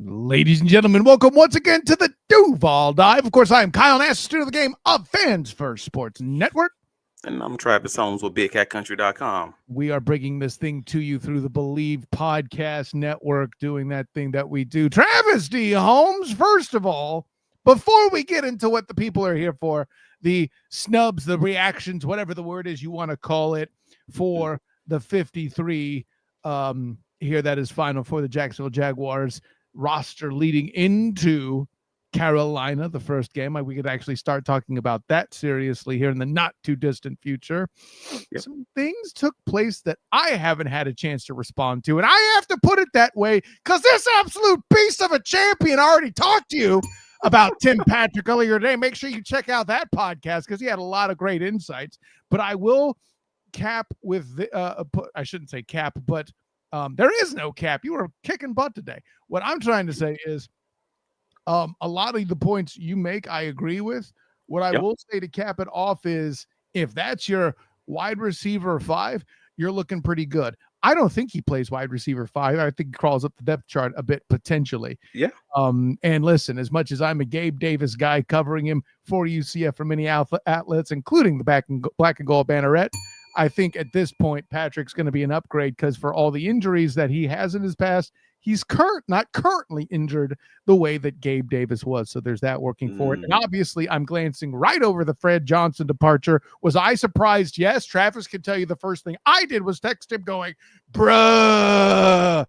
Ladies and gentlemen, welcome once again to the Duval Dive. Of course, I am Kyle Nash, student of the game of Fans First Sports Network. And I'm Travis Holmes with BigCatCountry.com. We are bringing this thing to you through the Believe Podcast Network, doing that thing that we do. Travis D. Holmes, first of all, before we get into what the people are here for, the snubs, the reactions, whatever the word is you want to call it, for the 53 here that is final for the Jacksonville Jaguars roster leading into Carolina, the first game. We could actually start talking about that seriously here in the not too distant future. Yep. Some things took place that I haven't had a chance to respond to, and I have to put it that way because this absolute beast of a champion already talked to you about Tim Patrick earlier today. Make sure you check out that podcast because he had a lot of great insights. But I will cap with the I shouldn't say cap, but there is no cap. You were kicking butt today. What I'm trying to say is a lot of the points you make, I agree with. What I will say to cap it off is if that's your wide receiver 5, you're looking pretty good. I don't think he plays wide receiver 5. I think he crawls up the depth chart a bit potentially. Yeah. And listen, as much as I'm a Gabe Davis guy covering him for UCF for many outlets, including the black and gold banneret, I think at this point, Patrick's going to be an upgrade because for all the injuries that he has in his past, he's not currently injured the way that Gabe Davis was. So there's that working for it. And obviously, I'm glancing right over the Fred Johnson departure. Was I surprised? Yes. Travis can tell you the first thing I did was text him going, bruh.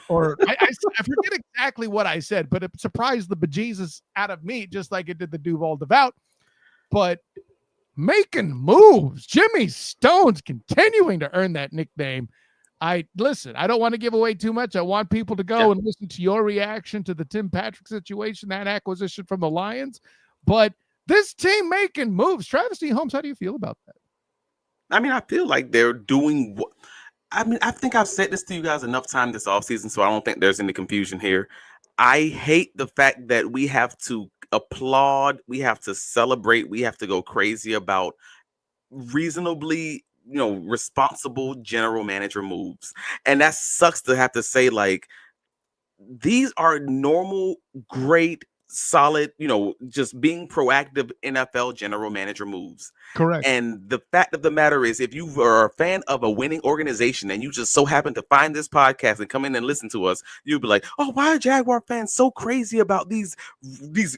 Or I forget exactly what I said, but it surprised the bejesus out of me, just like it did the Duval Devout. But making moves. Jimmy Stone's continuing to earn that nickname. I don't want to give away too much. I want people to go and listen to your reaction to the Tim Patrick situation, that acquisition from the Lions. But this team making moves. Travis D. Holmes, how do you feel about that? I mean, I feel like they're doing what I think I've said this to you guys enough time this offseason, so I don't think there's any confusion here. I hate the fact that we have to applaud, we have to celebrate, we have to go crazy about reasonably, responsible general manager moves. And that sucks to have to say, like, these are normal, great, solid, just being proactive NFL general manager moves. Correct. And the fact of the matter is, if you are a fan of a winning organization and you just so happen to find this podcast and come in and listen to us, you'll be like, oh, why are Jaguar fans so crazy about these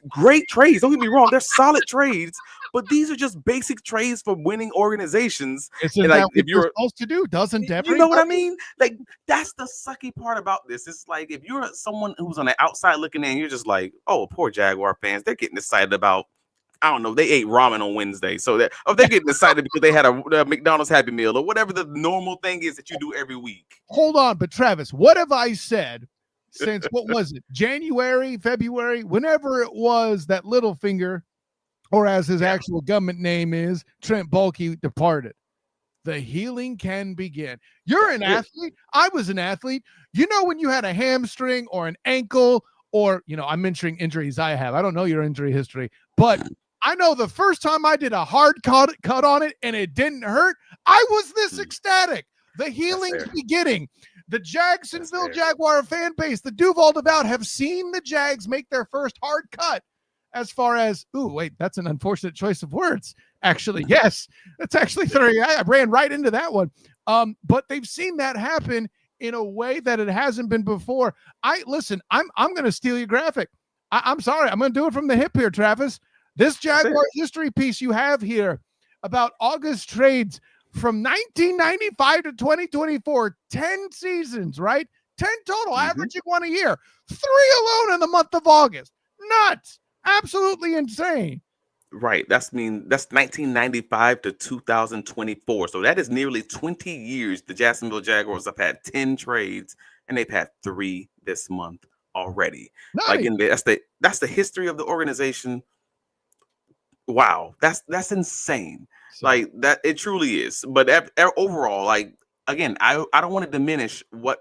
great trades? Don't get me wrong, they're solid trades, but these are just basic trades for winning organizations. Isn't that what you're supposed to do? Doesn't everybody? You know what I mean? Like, that's the sucky part about this. It's like, if you're someone who's on the outside looking in, you're just like, oh, poor Jaguar fans, they're getting excited about, I don't know, they ate ramen on Wednesday, so they're getting excited because they had a McDonald's Happy Meal or whatever the normal thing is that you do every week. Hold on, but Travis, what have I said since, what was it, January, February, whenever it was that Littlefinger, or as his actual government name is, Trent Baalke, departed? The healing can begin. You're an athlete. I was an athlete. When you had a hamstring or an ankle, or, I'm mentioning injuries I have. I don't know your injury history, but I know the first time I did a hard cut on it and it didn't hurt, I was this ecstatic. The healing's beginning. The Jacksonville Jaguar fan base, the Duval Devout, have seen the Jags make their first hard cut. As far as, that's an unfortunate choice of words. Actually, yes, that's actually 30. I ran right into that one. But they've seen that happen in a way that it hasn't been before. I'm going to steal your graphic. I'm sorry. I'm going to do it from the hip here, Travis. This Jaguar history piece you have here about August trades from 1995 to 2024, 10 seasons, right? 10 total, averaging one a year. 3 alone in the month of August. Nuts. Absolutely insane. Right. That's 1995 to 2024. So that is nearly 20 years. The Jacksonville Jaguars have had 10 trades, and they've had 3 this month already. Nice. Again, that's the history of the organization. Wow, that's insane. Like that, it truly is. But overall, like, again, I don't want to diminish what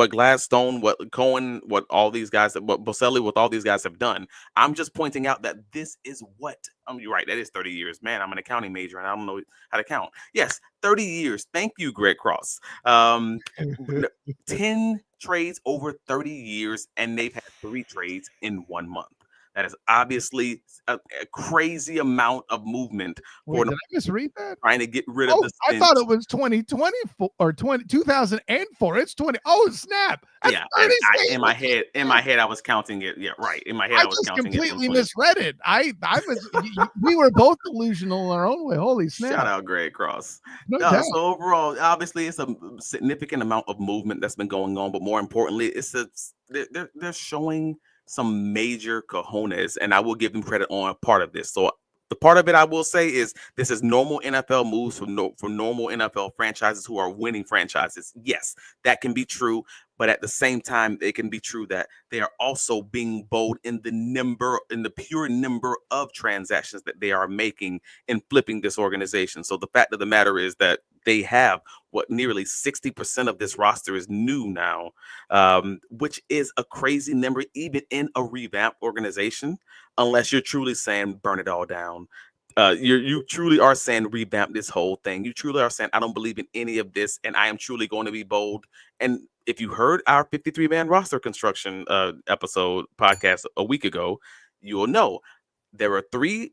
Gladstone, what Cohen, what all these guys, what Boselli, what all these guys have done. I'm just pointing out that this is what you're right. That is 30 years, man. I'm an accounting major and I don't know how to count. Yes, 30 years. Thank you, Greg Cross. 10 trades over 30 years, and they've had 3 trades in 1 month. That is obviously a crazy amount of movement. Wait, did I misread that? Trying to get rid of the I thought it was 2024 or 2004. It's 20. Oh, snap. That's yeah, 30 in my head, I was counting it. Yeah, right. In my head, I was counting it. I completely misread it. We were both delusional in our own way. Holy snap. Shout out Greg Cross. No doubt. So overall, obviously, it's a significant amount of movement that's been going on, but more importantly, they're showing some major cojones, and I will give them credit on part of this. So the part of it I will say is this is normal NFL moves for normal NFL franchises who are winning franchises. Yes, that can be true, but at the same time, it can be true that they are also being bold in the pure number of transactions that they are making in flipping this organization. So the fact of the matter is that they have what nearly 60% of this roster is new now, which is a crazy number, even in a revamped organization, unless you're truly saying burn it all down. You truly are saying revamp this whole thing. You truly are saying I don't believe in any of this, and I am truly going to be bold. And if you heard our 53-man roster construction episode podcast a week ago, you will know there are 3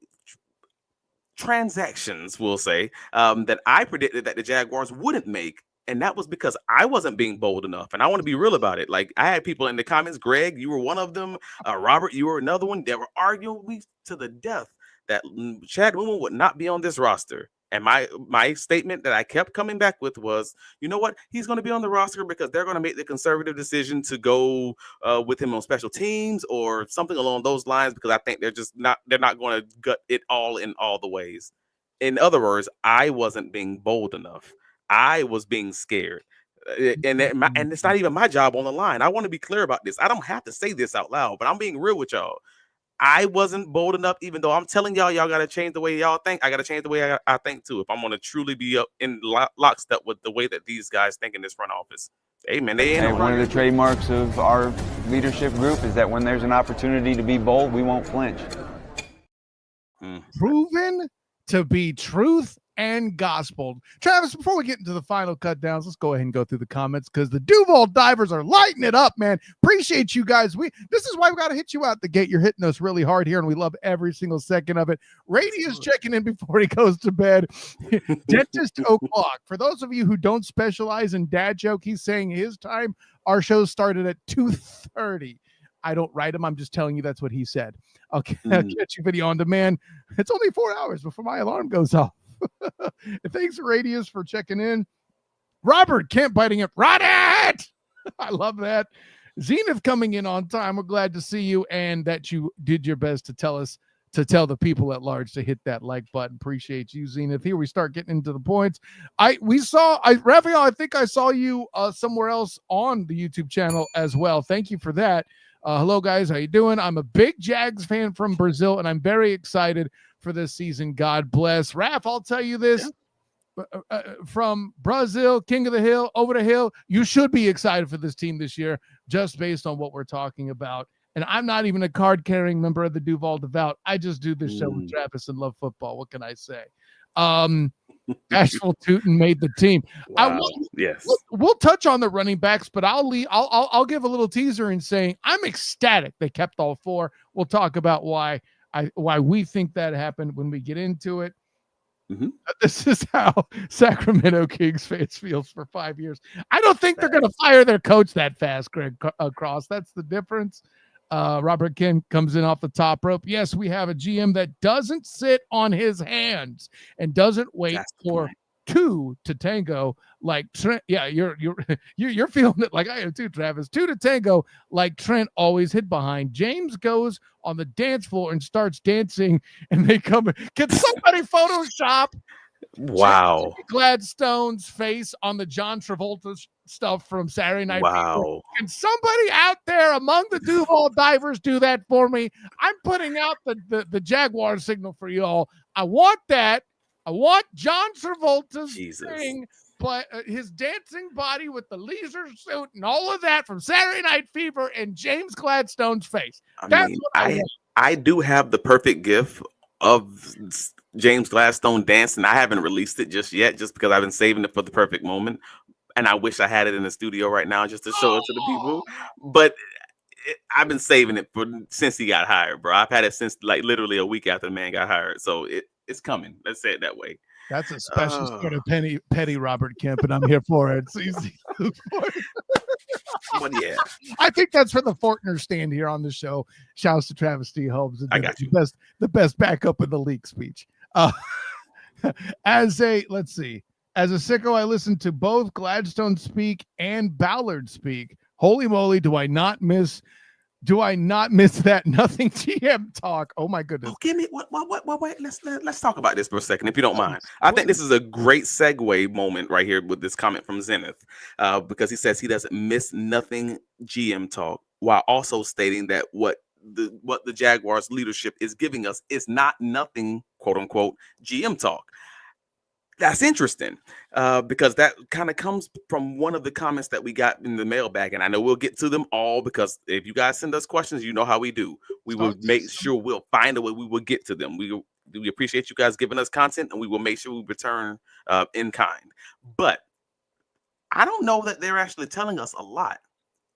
transactions, we'll say, that I predicted that the Jaguars wouldn't make. And that was because I wasn't being bold enough. And I want to be real about it. Like, I had people in the comments, Greg, you were one of them. Robert, you were another one. They were arguing me to the death that Chad Wooten would not be on this roster. And my statement that I kept coming back with was, you know what? He's going to be on the roster because they're going to make the conservative decision to go with him on special teams or something along those lines, because I think they're not going to gut it all in all the ways. In other words, I wasn't being bold enough. I was being scared. And it's not even my job on the line. I want to be clear about this. I don't have to say this out loud, but I'm being real with y'all. I wasn't bold enough, even though I'm telling y'all got to change the way y'all think. I got to change the way I think too, if I'm going to truly be up in lockstep with the way that these guys think in this front office. Hey, man, one of the trademarks of our leadership group is that when there's an opportunity to be bold, we won't flinch. Proven to be truth and gospel. Travis, before we get into the final cut downs, let's go ahead and go through the comments, because the Duval divers are lighting it up, man. Appreciate you guys. This is why we got to hit you out the gate. You're hitting us really hard here, and we love every single second of it. Rady is checking in before he goes to bed. Dentist o'clock. For those of you who don't specialize in dad joke, he's saying his time, our show started at 2:30. I don't write him. I'm just telling you that's what he said. Okay, I'll catch you video on demand. It's only 4 hours before my alarm goes off. Thanks, Radius, for checking in. Robert Kemp biting it. Run it! I love that. Zenith coming in on time. We're glad to see you, and that you did your best to tell the people at large to hit that like button. Appreciate you, Zenith. Here we start getting into the points. Raphael, I think I saw you somewhere else on the YouTube channel as well. Thank you for that. Hello, guys. How you doing? I'm a big Jags fan from Brazil, and I'm very excited for this season. God bless. Raph, I'll tell you this. From Brazil, King of the Hill, over the hill, you should be excited for this team this year, just based on what we're talking about. And I'm not even a card-carrying member of the Duval Devout. I just do this show with Travis and love football. What can I say? Asheville Tootin made the team. Wow. Yes. We'll touch on the running backs, but I'll give a little teaser in saying I'm ecstatic they kept all 4. We'll talk about why we think that happened when we get into it. This is how Sacramento Kings fans feels for 5 years. I don't think they're going to fire their coach that fast, Greg Cross. That's the difference. Robert Ken comes in off the top rope. Yes, we have a GM that doesn't sit on his hands and doesn't wait for 2 to tango like Trent. Yeah, you're feeling it like I am too, Travis. 2 to tango like Trent always hid behind. James goes on the dance floor and starts dancing, and they come. Can somebody Photoshop Wow. Gladstone's face on the John Travolta stuff from Saturday Night Fever? Can somebody out there among the Duval divers do that for me? I'm putting out the Jaguar signal for you all. I want that. I want John Travolta's thing but his dancing body with the leisure suit and all of that from Saturday Night Fever and James Gladstone's face. That's what I want. I do have the perfect gif of James Gladstone dancing. I haven't released it just yet, just because I've been saving it for the perfect moment. And I wish I had it in the studio right now just to show it to the people. But I've been saving it since he got hired, bro. I've had it since like literally a week after the man got hired. So it's coming. Let's say it that way. That's a special sort of petty Robert Kemp, and I'm here for it. So But yeah, I think that's for the Fortner stand here on the show. Shouts to Travis T. Holmes. I got you. The best backup in the league speech. As a sicko, I listened to both Gladstone speak and Ballard speak. Holy moly, do I not miss that nothing GM talk? Oh my goodness. Oh, give me what? Wait, let's talk about this for a second, if you don't mind. I think this is a great segue moment right here with this comment from Zenith, because he says he doesn't miss nothing GM talk, while also stating that what the Jaguars leadership is giving us is not nothing, quote unquote, GM talk. That's interesting, because that kind of comes from one of the comments that we got in the mailbag. And I know we'll get to them all, because if you guys send us questions, you know how we do. We will make sure we'll find a way. We will get to them. We appreciate you guys giving us content, and we will make sure we return in kind. But I don't know that they're actually telling us a lot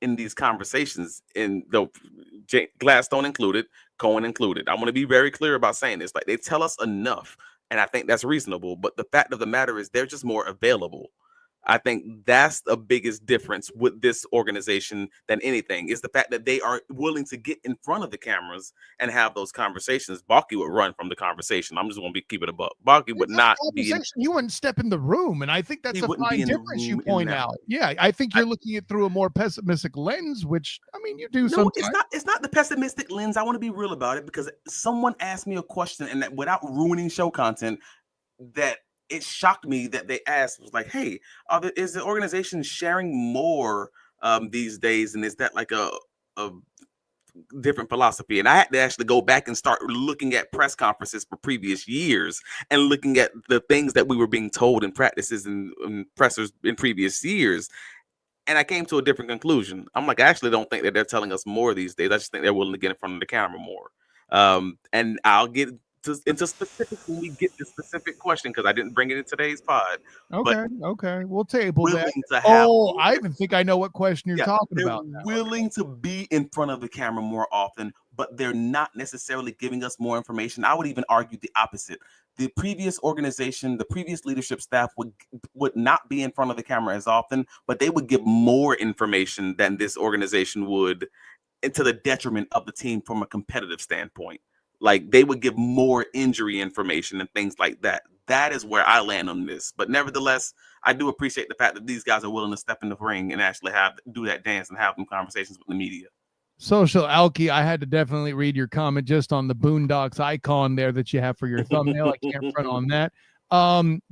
in these conversations, in the Gladstone included, Cohen included. I want to be very clear about saying this. Like, they tell us enough. And I think that's reasonable. But the fact of the matter is they're just more available. I think that's the biggest difference with this organization than anything, is the fact that they are willing to get in front of the cameras and have those conversations. Balky would run from the conversation. I'm just going to keep it a buck. Balky would not be. You wouldn't step in the room. And I think that's a fine difference you point out. Yeah, I think you're looking at through a more pessimistic lens, which, I mean, you do sometimes. It's not the pessimistic lens. I want to be real about it, because someone asked me a question, and that, without ruining show content, that it shocked me that they asked, was like, hey, is the organization sharing more these days? And is that like a different philosophy? And I had to actually go back and start looking at press conferences for previous years and looking at the things that we were being told in practices and pressers in previous years. And I came to a different conclusion. I'm like, I actually don't think that they're telling us more these days. I just think they're willing to get in front of the camera more. And I'll get into specific when we get the specific question, because I didn't bring it in today's pod. Okay, we'll table that. I even think I know what question you're talking about. They're willing to be in front of the camera more often, but they're not necessarily giving us more information. I would even argue the opposite. The previous organization, the previous leadership staff would not be in front of the camera as often, but they would give more information than this organization would, and to the detriment of the team from a competitive standpoint. Like, they would give more injury information and things like that. That is where I land on this. But nevertheless, I do appreciate the fact that these guys are willing to step in the ring and actually do that dance and have some conversations with the media. Social Alky, I had to definitely read your comment just on the Boondocks icon there that you have for your thumbnail. I can't front on that.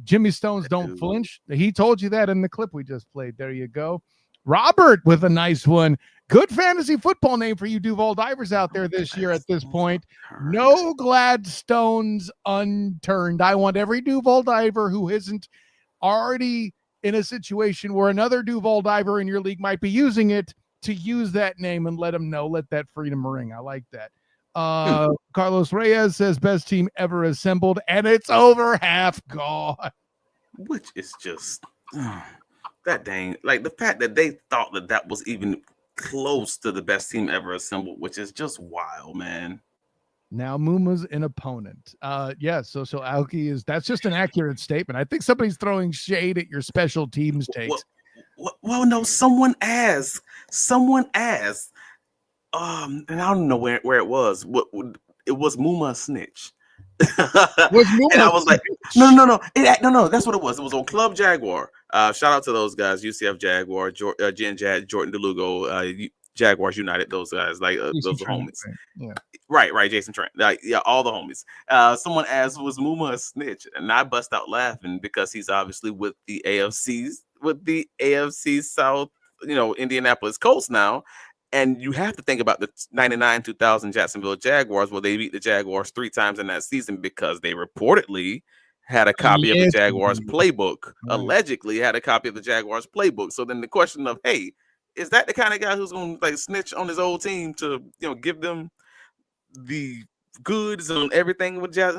Jimmy Stones don't flinch. He told you that in the clip we just played. There you go. Robert with a nice one. Good fantasy football name for you Duval divers out there this year at this point. No Gladstones unturned. I want every Duval diver who isn't already in a situation where another Duval diver in your league might be using it to use that name and let them know. Let that freedom ring. I like that. Carlos Reyes says best team ever assembled, and it's over half gone. Which is just that dang, like the fact that they thought that was even close to the best team ever assembled, which is just wild, man. Now Muma's an opponent. Social Alky that's just an accurate statement. I think somebody's throwing shade at your special teams takes. Well, no, someone asked, and I don't know where it was. It was Muma a snitch. And I was like, no. That's what it was. It was on Club Jaguar. Shout out to those guys, UCF Jaguar, Jen Jad, Jordan DeLugo, Jaguars United. Those guys, like those are homies. Yeah. Right. Jason Trent. All the homies. Someone asked, was Muma a snitch? And I bust out laughing, because he's obviously with the AFC South, Indianapolis Colts now. And you have to think about the 99-2000 Jacksonville Jaguars, where they beat the Jaguars 3 times in that season, because they reportedly had a copy of the Jaguars Allegedly. playbook. Right. Allegedly had a copy of the Jaguars playbook. So then the question of, hey, is that the kind of guy who's going to like snitch on his old team to give them the goods on everything with Jazz?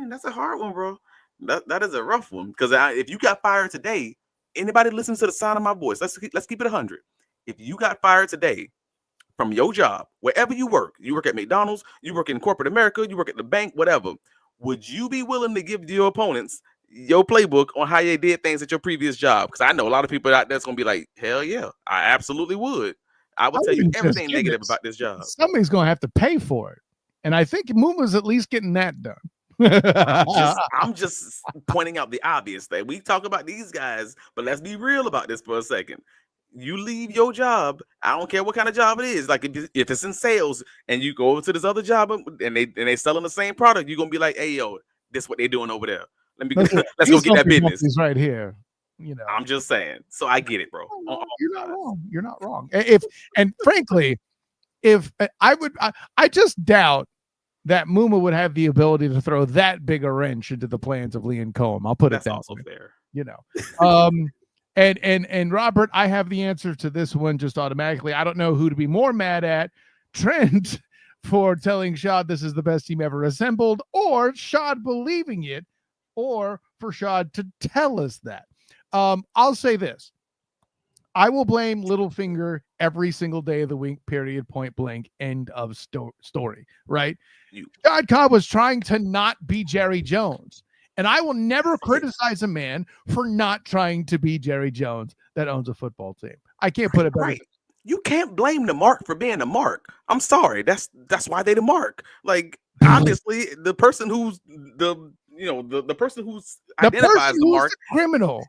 That's a hard one, bro. That is a rough one, because if you got fired today, anybody listens to the sound of my voice, let's keep it 100. If you got fired today from your job, wherever you work at McDonald's, you work in corporate America, you work at the bank, whatever, would you be willing to give your opponents your playbook on how they did things at your previous job? Because I know a lot of people out there's gonna be like, hell yeah, I absolutely would. I would tell you everything negative about this job. Somebody's gonna have to pay for it, and I think Muma's at least getting that done. I'm just pointing out the obvious thing. We talk about these guys, but let's be real about this for a second. You leave your job, I don't care what kind of job it is. Like if it's in sales and you go over to this other job and they selling the same product, you're gonna be like, hey yo, this what they doing over there. Let's go get that business. He's right here. I'm just saying. So I get it, bro. You're not wrong. You're not wrong. Frankly, if I just doubt that Muma would have the ability to throw that big a wrench into the plans of Liam Cohen. I'll put it that also way. Fair. And Robert, I have the answer to this one just automatically. I don't know who to be more mad at, Trent for telling Shad this is the best team ever assembled, or Shad believing it, or for Shad to tell us that. I'll say this. I will blame Littlefinger every single day of the week, period, point blank, end of story, right? Shad Cobb was trying to not be Jerry Jones. And I will never criticize a man for not trying to be Jerry Jones that owns a football team. I can't put it better. Right. You can't blame the Mark for being the Mark. I'm sorry. That's why they the Mark. Like, obviously, the person who's the person who's identifies the Mark, the criminal.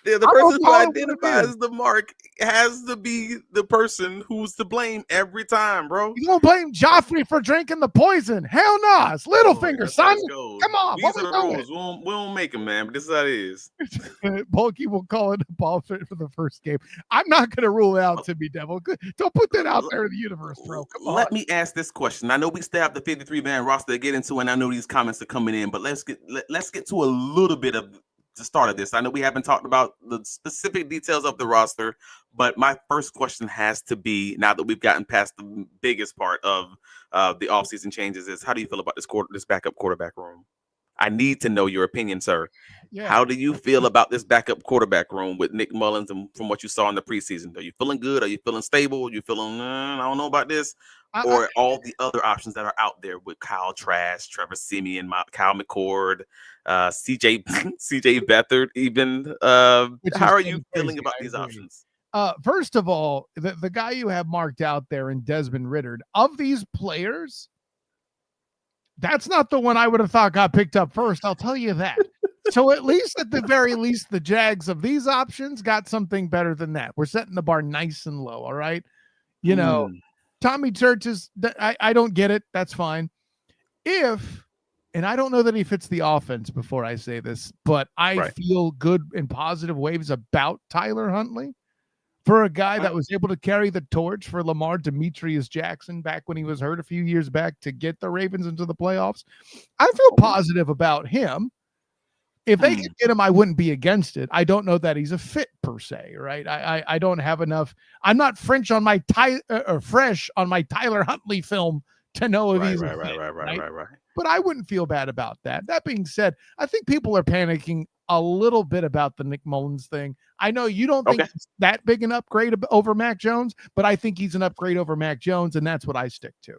the person who identifies the Mark has to be the person who's to blame every time, bro. You don't blame Joffrey for drinking the poison. Hell no. It's Littlefinger, son. Come on. These are the rules. We don't make them, man, but this is how it is. Bulky will call it a ball fit for the first game. I'm not going to rule out Timmy Devil. Don't put that out there in the universe, bro. Come on. Let me ask this question. I know we still have the 53-man roster to get into, and I know these comments are coming in, but let's get to a little bit of the start of this. I know we haven't talked about the specific details of the roster, but my first question has to be, now that we've gotten past the biggest part of the offseason changes, is how do you feel about this backup quarterback room? I need to know your opinion, sir. Yeah. How do you feel about this backup quarterback room with Nick Mullins and from what you saw in the preseason? Are you feeling good? Are you feeling stable? Are you feeling, I don't know about this? Or all the other options that are out there with Kyle Trask, Trevor Siemian, Kyle McCord, CJ Beathard, even. How are you feeling about these options? First of all, the guy you have marked out there in Desmond Ridder, of these players, that's not the one I would have thought got picked up first. I'll tell you that. So at the very least, the Jags of these options got something better than that. We're setting the bar nice and low. All right. Tommy Churches, I don't get it. That's fine. And I don't know that he fits the offense before I say this, but I feel good and positive waves about Tyler Huntley for a guy that was able to carry the torch for Lamar Demetrius Jackson back when he was hurt a few years back to get the Ravens into the playoffs. I feel positive about him. If they could get him, I wouldn't be against it. I don't know that he's a fit per se, right? I don't have enough. I'm not fresh on my Tyler Huntley film to know if he's right. But I wouldn't feel bad about that. That being said, I think people are panicking a little bit about the Nick Mullins thing. I know you don't think it's that big an upgrade over Mac Jones, but I think he's an upgrade over Mac Jones, and that's what I stick to.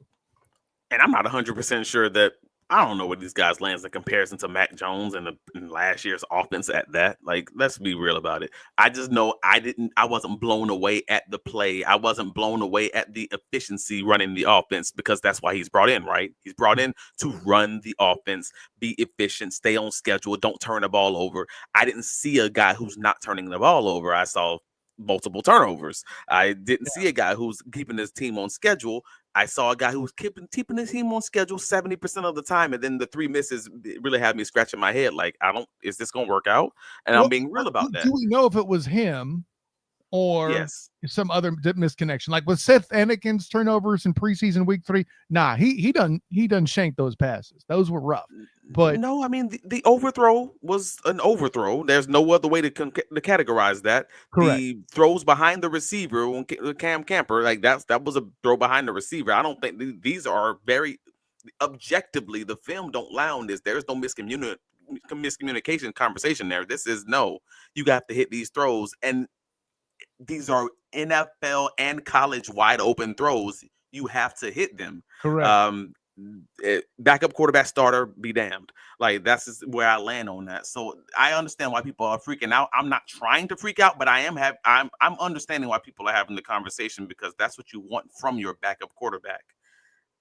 And I'm not 100% sure that I don't know what these guys lands in comparison to Mac Jones and last year's offense at that. Like, let's be real about it. I just know I wasn't blown away at the play. I wasn't blown away at the efficiency running the offense, because that's why he's brought in, right? He's brought in to run the offense, be efficient, stay on schedule, don't turn the ball over. I didn't see a guy who's not turning the ball over. I saw multiple turnovers. I didn't see a guy who's keeping his team on schedule. I saw a guy who was keeping his team on schedule 70% of the time, and then the 3 misses really had me scratching my head. Like, is this going to work out? And I'm being real about that. Do we know if it was him or Yes. some other misconnection. Like with Seth Anakin's turnovers in preseason week 3, nah, he done shanked those passes. Those were rough. But No, I mean the overthrow was an overthrow. There's no other way to categorize that. correct. The throws behind the receiver on Cam Camper, like that was a throw behind the receiver. I don't think these are very objectively. The film don't lie on this. There's no miscommunication conversation there. This is no. You got to hit these throws, and these are NFL and college wide open throws. You have to hit them. Correct. Backup quarterback starter, be damned. Like that's just where I land on that. So I understand why people are freaking out. I'm not trying to freak out, but I'm understanding why people are having the conversation, because that's what you want from your backup quarterback.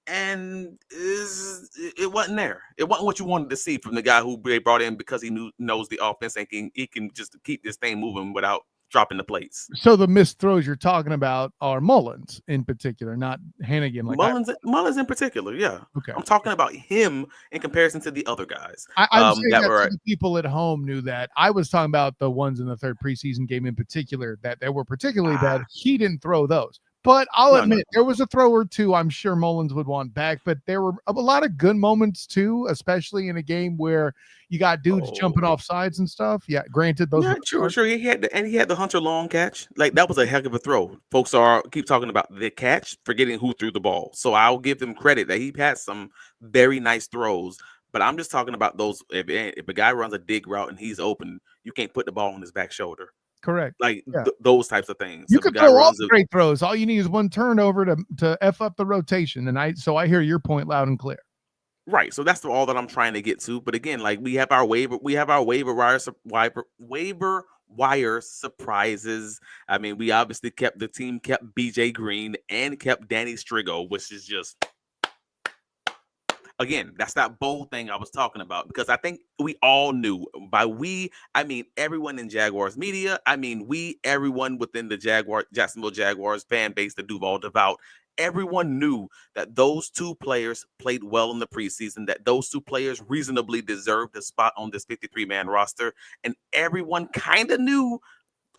And it wasn't there. It wasn't what you wanted to see from the guy who they brought in because he knows the offense and he can just keep this thing moving without dropping the plates. So the missed throws you're talking about are Mullins in particular, not Hannigan. Like Mullins in particular, yeah. Okay. I'm talking about him in comparison to the other guys. I'm saying that the people at home knew that. I was talking about the ones in the third preseason game in particular that they were particularly bad. He didn't throw those. But I'll admit, there was a throw or two I'm sure Mullins would want back, but there were a lot of good moments too, especially in a game where you got dudes jumping off sides and stuff. Yeah, granted, those sure. He had the Hunter Long catch. Like that was a heck of a throw. Folks keep talking about the catch, forgetting who threw the ball. So I'll give them credit that he had some very nice throws. But I'm just talking about those. If a guy runs a dig route and he's open, you can't put the ball on his back shoulder. Correct. Like those types of things. You can throw all the great throws. All you need is one turnover to F up the rotation. And I hear your point loud and clear. Right. So that's all that I'm trying to get to. But again, like we have our waiver wire surprises. I mean, we obviously kept BJ Green and kept Danny Strigo, which is just, again, that's that bold thing I was talking about, because I think we all knew. By we, I mean everyone in Jaguars media. I mean everyone within the Jacksonville Jaguars fan base, the Duval devout. Everyone knew that those two players played well in the preseason, that those two players reasonably deserved a spot on this 53-man roster. And everyone kind of knew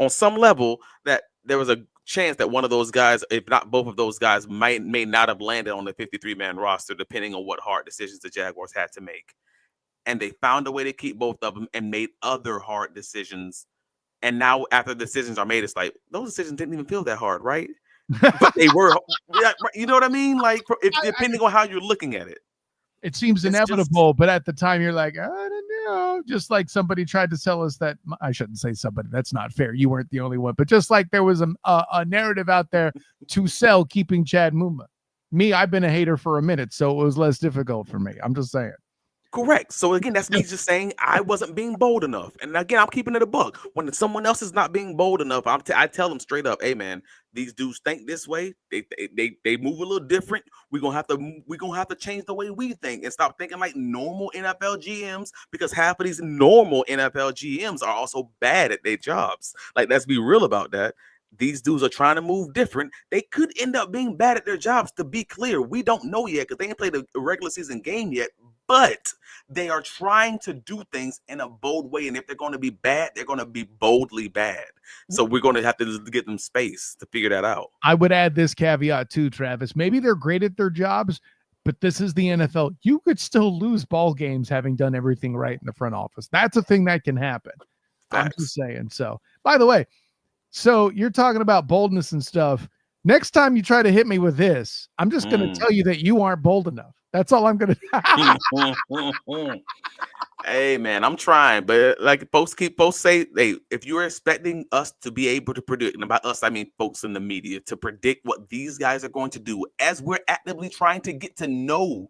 on some level that there was a chance that one of those guys, if not both of those guys, may not have landed on the 53-man roster, depending on what hard decisions the Jaguars had to make. And they found a way to keep both of them and made other hard decisions. And now after the decisions are made, it's like, those decisions didn't even feel that hard, right? But they were, you know what I mean? Like, depending on how you're looking at it. It seems inevitable, but at the time you're like, I don't know. Just like somebody tried to sell us that. I shouldn't say somebody. That's not fair. You weren't the only one. But just like there was a narrative out there to sell keeping Chad Muma. Me, I've been a hater for a minute, so it was less difficult for me. I'm just saying. Correct. So again, that's me just saying I wasn't being bold enough. And again, I'm keeping it a buck. When someone else is not being bold enough, I tell them straight up, hey man, these dudes think this way. They move a little different. We're gonna have to change the way we think and stop thinking like normal NFL GMs, because half of these normal NFL GMs are also bad at their jobs. Like, let's be real about that. These dudes are trying to move different. They could end up being bad at their jobs. To be clear, we don't know yet because they ain't played a regular season game yet. But they are trying to do things in a bold way. And if they're going to be bad, they're going to be boldly bad. So we're going to have to get them space to figure that out. I would add this caveat too, Travis. Maybe they're great at their jobs, but this is the NFL. You could still lose ball games having done everything right in the front office. That's a thing that can happen. Facts. I'm just saying. So, by the way, so you're talking about boldness and stuff. Next time you try to hit me with this, I'm just going to tell you that you aren't bold enough. That's all I'm going to. Hey, man, I'm trying. But like folks say, hey, if you're expecting us to be able to predict, and by us, I mean folks in the media, to predict what these guys are going to do as we're actively trying to get to know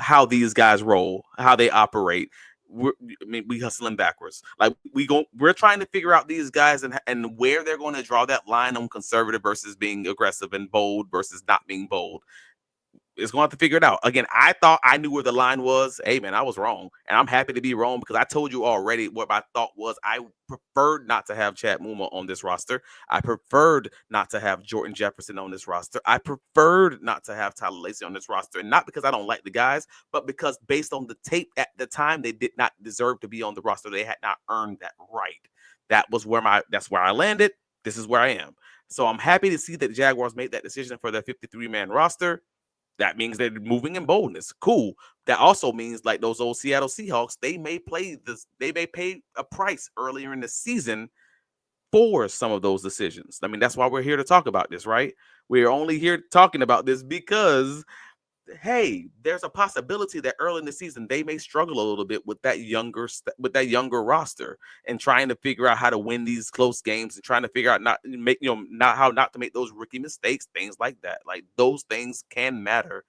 how these guys roll, how they operate. We hustling backwards. Like we're trying to figure out these guys and where they're going to draw that line on conservative versus being aggressive and bold versus not being bold. It's going to have to figure it out. Again, I thought I knew where the line was. Hey, man, I was wrong. And I'm happy to be wrong because I told you already what my thought was. I preferred not to have Chad Muma on this roster. I preferred not to have Jordan Jefferson on this roster. I preferred not to have Tyler Lacey on this roster. And not because I don't like the guys, but because based on the tape at the time, they did not deserve to be on the roster. They had not earned that right. That's where I landed. This is where I am. So I'm happy to see that the Jaguars made that decision for their 53-man roster. That means they're moving in boldness. Cool. That also means, like those old Seattle Seahawks, they may pay a price earlier in the season for some of those decisions. I mean, that's why we're here to talk about this, right? We're only here talking about this because, hey, there's a possibility that early in the season they may struggle a little bit with that younger roster and trying to figure out how to win these close games and trying to figure out not to make those rookie mistakes, things like that. Like, those things can matter,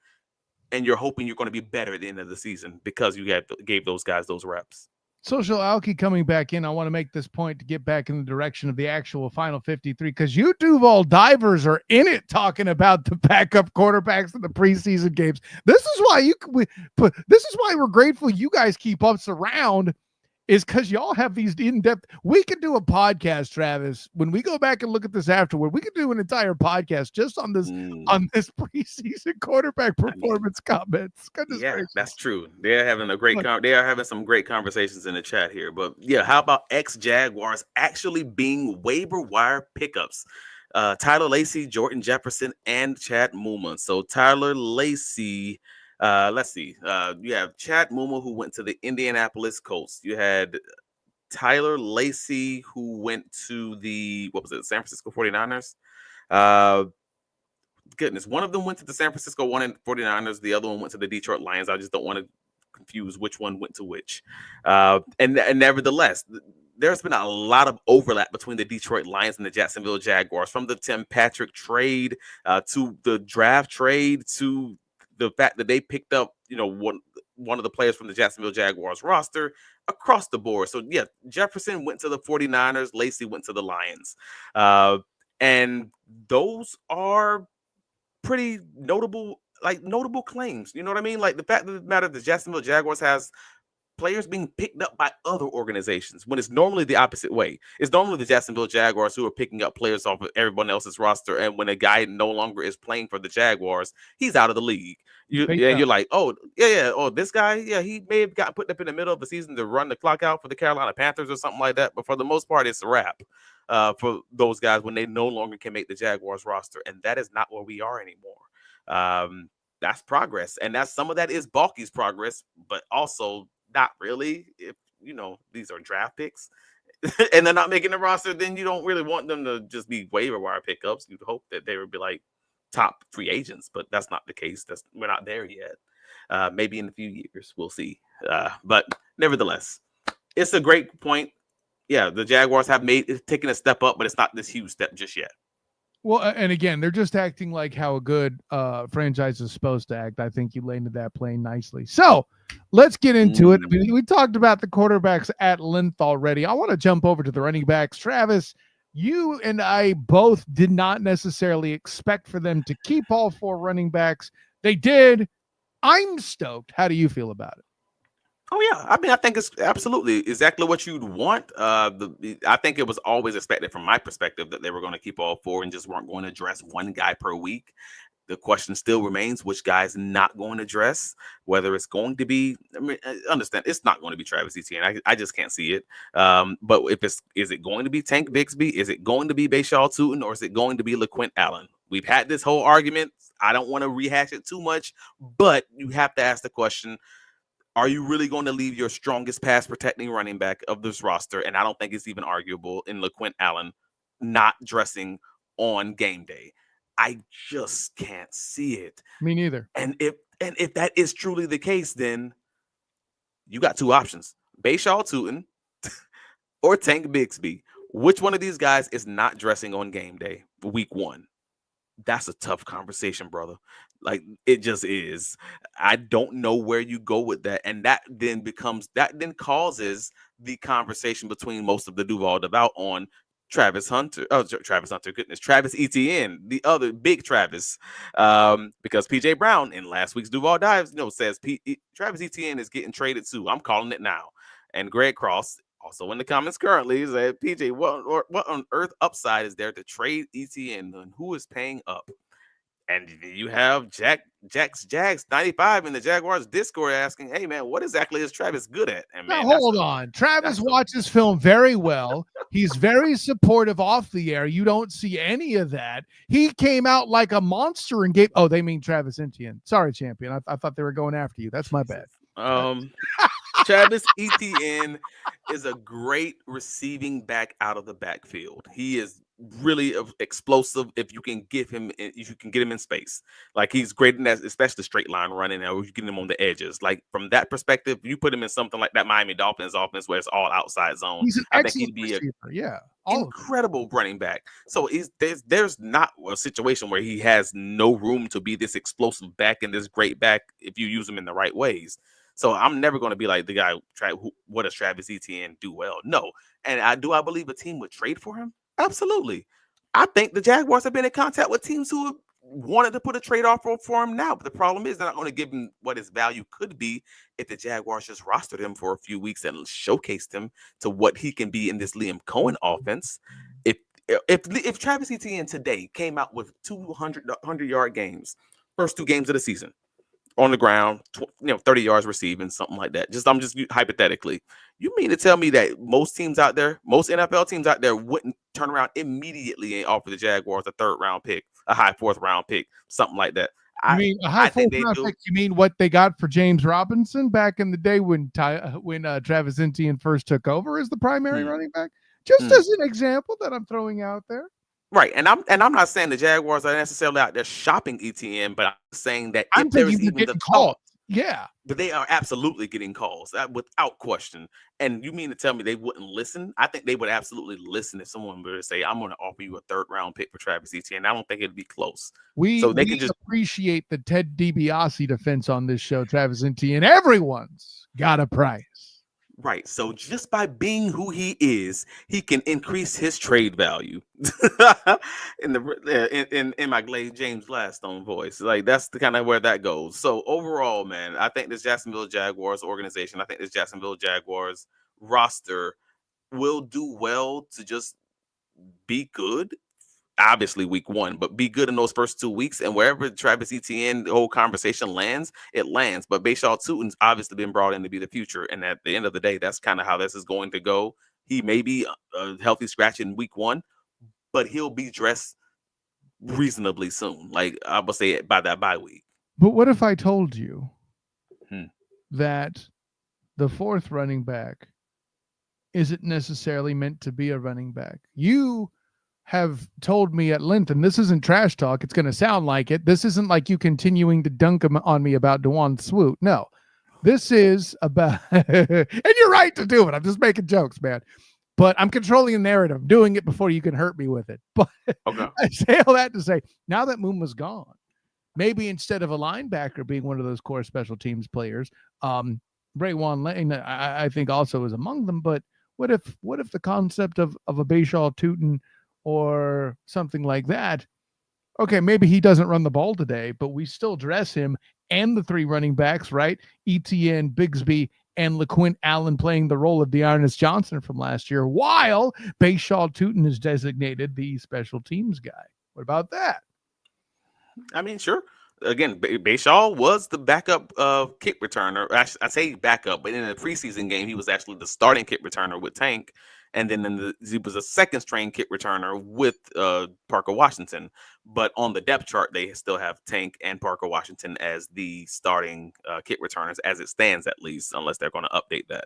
and you're hoping you're going to be better at the end of the season because you gave those guys those reps. Social Alki coming back in. I want to make this point to get back in the direction of the actual final 53, because you Duval divers are in it talking about the backup quarterbacks in the preseason games. This is why this is why we're grateful you guys keep us around, is because y'all have these in-depth. We could do a podcast, Travis. When we go back and look at this afterward, we could do an entire podcast just on this preseason quarterback performance comments. Goodness gracious. That's true. They're having they are having some great conversations in the chat here. But yeah, how about ex-Jaguars actually being waiver wire pickups? Tyler Lacey, Jordan Jefferson, and Chad Muma. So Tyler Lacey. Let's see. You have Chad Muma, who went to the Indianapolis Colts. You had Tyler Lacey, who went to the San Francisco 49ers. Goodness, one of them went to the San Francisco 49ers. The other one went to the Detroit Lions. I just don't want to confuse which one went to which. And nevertheless, there's been a lot of overlap between the Detroit Lions and the Jacksonville Jaguars, from the Tim Patrick trade to the draft trade to the fact that they picked up, one of the players from the Jacksonville Jaguars roster across the board. So yeah, Jefferson went to the 49ers, Lacey went to the Lions. And those are pretty notable claims. You know what I mean? Like, the fact of the matter, the Jacksonville Jaguars has players being picked up by other organizations when it's normally the opposite way. It's normally the Jacksonville Jaguars who are picking up players off of everyone else's roster, and when a guy no longer is playing for the Jaguars, he's out of the league. You're like, oh this guy, he may have got put up in the middle of the season to run the clock out for the Carolina Panthers or something like that, but for the most part, it's a wrap for those guys when they no longer can make the Jaguars roster, and that is not where we are anymore. That's progress, and some of that is Balky's progress, but also not really. If these are draft picks and they're not making the roster, then you don't really want them to just be waiver wire pickups. You'd hope that they would be like top free agents, but that's not the case. We're not there yet. Maybe in a few years we'll see. But nevertheless, it's a great point. Yeah, the Jaguars have taken a step up, but it's not this huge step just yet. Well, and again, they're just acting like how a good franchise is supposed to act. I think you landed that plane nicely. So let's get into it. I mean, we talked about the quarterbacks at length already. I want to jump over to the running backs. Travis, you and I both did not necessarily expect for them to keep all four running backs. They did. I'm stoked. How do you feel about it? Oh, yeah. I mean, I think it's absolutely exactly what you'd want. I think it was always expected from my perspective that they were going to keep all four and just weren't going to address one guy per week. The question still remains, which guy's not going to address, whether it's going to be, understand, it's not going to be Travis Etienne. I just can't see it. But is it going to be Tank Bigsby? Is it going to be Bashaw Tootin? Or is it going to be LaQuint Allen? We've had this whole argument. I don't want to rehash it too much, but you have to ask the question, are you really going to leave your strongest pass protecting running back of this roster? And I don't think it's even arguable in LaQuint Allen not dressing on game day. I just can't see it. Me neither. And if that is truly the case, then you got two options: Bashaw Tootin or Tank Bigsby. Which one of these guys is not dressing on game day for week one? That's a tough conversation, brother. Like, it just is. I don't know where you go with that. And that then causes the conversation between most of the Duval devout on Travis Etienne, the other big Travis. Because PJ Brown in last week's Duval Dives, says Travis Etienne is getting traded too. I'm calling it now. And Greg Cross, also in the comments currently, said, PJ, what on earth upside is there to trade Etienne, and who is paying up? And you have Jags 95 in the Jaguars Discord asking, hey, man, what exactly is Travis good at? And man, now, hold on. Travis watches film very well. He's very supportive off the air. You don't see any of that. He came out like a monster and gave. Oh, they mean Travis Etienne. Sorry, champion. I thought they were going after you. That's my bad. Travis Etienne is a great receiving back out of the backfield. He is really explosive if you can get him in space. Like, he's great in that, especially straight line running, or you get him on the edges. Like, from that perspective, you put him in something like that Miami Dolphins offense where it's all outside zone. He's an I think excellent he'd be receiver. incredible running back. So there's not a situation where he has no room to be this explosive back and this great back if you use him in the right ways. So I'm never going to be like the guy. What does Travis Etienne do well? No. And I believe a team would trade for him? Absolutely. I think the Jaguars have been in contact with teams who have wanted to put a trade offer for him now. But the problem is they're not going to give him what his value could be if the Jaguars just rostered him for a few weeks and showcased him to what he can be in this Liam Cohen offense. If Travis Etienne today came out with 100-yard games, first 2 games of the season, on the ground, 30 yards receiving, something like that. I'm just hypothetically. You mean to tell me that most NFL teams out there wouldn't turn around immediately and offer the Jaguars a 3rd round pick, a high 4th round pick, something like that? You mean a high 4th round pick? You mean what they got for James Robinson back in the day when Travis Etienne first took over as the primary running back? Just as an example that I'm throwing out there. Right, and I'm not saying the Jaguars are necessarily out there shopping ETN, but I'm saying that if there's even the call, but they are absolutely getting calls without question. And you mean to tell me they wouldn't listen? I think they would absolutely listen if someone were to say, "I'm going to offer you a 3rd round pick for Travis Etienne." I don't think it'd be close. We can just appreciate the Ted DiBiase defense on this show. Travis Etienne, everyone's got a price. Right. So just by being who he is, he can increase his trade value. in my Glade James Gladstone voice. Like, that's the kind of where that goes. So overall, man, I think this Jacksonville Jaguars organization, I think this Jacksonville Jaguars roster will do well to just be good. Obviously week 1, but be good in those first 2 weeks, and wherever Travis Etienne, the whole conversation lands, it lands. But Bashaw Tutin's obviously been brought in to be the future, and at the end of the day, that's kind of how this is going to go. He may be a healthy scratch in week 1, but he'll be dressed reasonably soon. Like, I would say by that bye week. But what if I told you that the 4th running back isn't necessarily meant to be a running back? You have told me at length, and this isn't trash talk, it's going to sound like it. This isn't like you continuing to dunk on me about DeJuan Swoot. No, this is about, and you're right to do it. I'm just making jokes, man. But I'm controlling the narrative. I'm doing it before you can hurt me with it. But okay. I say all that to say, now that Muma's gone, maybe instead of a linebacker being one of those core special teams players, Braywan Lane, I think also is among them. But what if the concept of a Bashaw Tutin or something like that, okay, maybe he doesn't run the ball today, but we still dress him and the 3 running backs, right? Etienne, Bigsby, and LaQuint Allen playing the role of Dearness Johnson from last year, while Bashaw Tutin is designated the special teams guy. What about that? I mean, sure. Again, Bashaw was the backup kick returner. I say backup, but in the preseason game, he was actually the starting kick returner with Tank. And then he was a second-string kick returner with Parker Washington. But on the depth chart, they still have Tank and Parker Washington as the starting kick returners, as it stands at least, unless they're going to update that.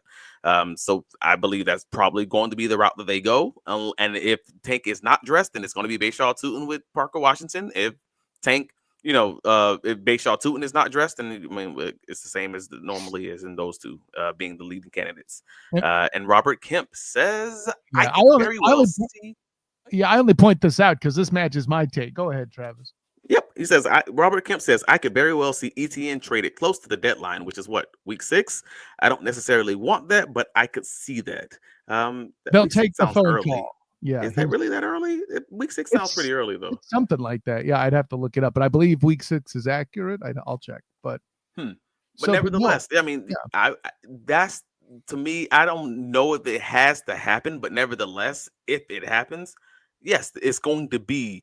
So I believe that's probably going to be the route that they go. And if Tank is not dressed, then it's going to be Bashaw Tutin with Parker Washington. If Tank, if Bashaw Tutin is not dressed, then it's the same as it normally is in those two being the leading candidates. And Robert Kemp says, I only point this out because this matches my take. Go ahead, Travis. Yep. He says, Robert Kemp says, I could very well see ETN traded close to the deadline, which is what, week 6? I don't necessarily want that, but I could see that. They'll take the phone call. Yeah. Is that really that early? Week 6 sounds pretty early, though. Something like that. Yeah, I'd have to look it up, but I believe week 6 is accurate. I'll check. But nevertheless, I mean, that's, to me, I don't know if it has to happen, but nevertheless, if it happens, yes, it's going to be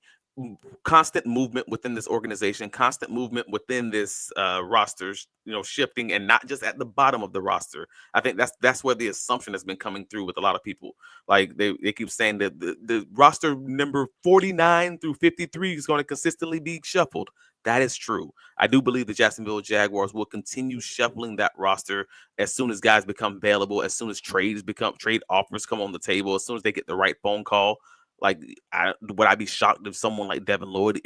constant movement within this organization, constant movement within this rosters, shifting, and not just at the bottom of the roster. I think that's where the assumption has been coming through with a lot of people. Like they keep saying that the roster number 49 through 53 is going to consistently be shuffled. That is true. I do believe the Jacksonville Jaguars will continue shuffling that roster as soon as guys become available, as soon as trade offers come on the table, as soon as they get the right phone call. Like, would I be shocked if someone like Devin Lloyd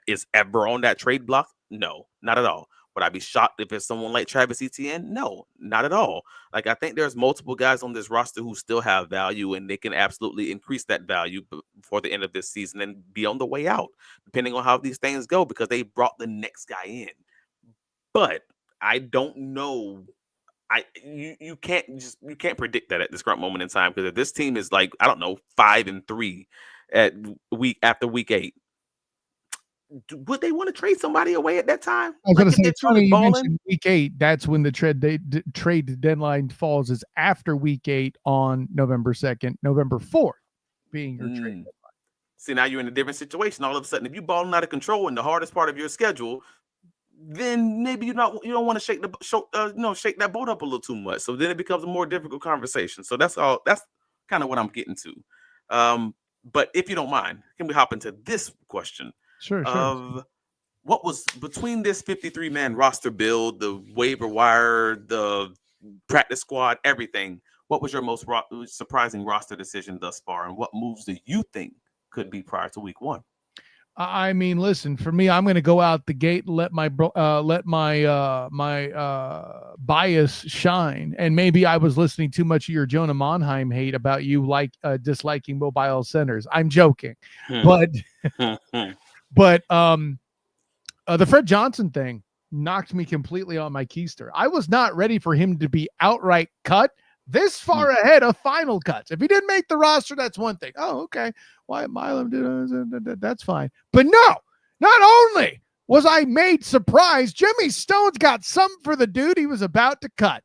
is ever on that trade block? No, not at all. Would I be shocked if it's someone like Travis Etienne? No, not at all. Like, I think there's multiple guys on this roster who still have value, and they can absolutely increase that value before the end of this season and be on the way out, depending on how these things go, because they brought the next guy in. But I don't know. You can't predict that at this current moment in time, because if this team is like, I don't know, 5-3 after week 8, would they want to trade somebody away at that time? I was going to say, it's Tony, you mentioned week 8. That's when the trade deadline falls, is after week 8 on November 2nd, November 4th being your trade deadline. See, now you're in a different situation. All of a sudden, if you're balling out of control in the hardest part of your schedule, then maybe you don't want to shake that boat up a little too much. So then it becomes a more difficult conversation. So that's kind of what I'm getting to. But if you don't mind, can we hop into this question? Sure. Of what was between this 53-man roster build, the waiver wire, the practice squad, everything? What was your most surprising roster decision thus far, and what moves do you think could be prior to week 1? I mean, listen, for me, I'm going to go out the gate and let my bias shine. And maybe I was listening too much of your Jonah Monheim hate about you disliking mobile centers. I'm joking, but the Fred Johnson thing knocked me completely on my keister. I was not ready for him to be outright cut this far ahead of final cuts. If he didn't make the roster, that's one thing. Oh, okay. Why Milam did that's fine. But no, not only was I made surprised, Jimmy Stone's got something for the dude he was about to cut.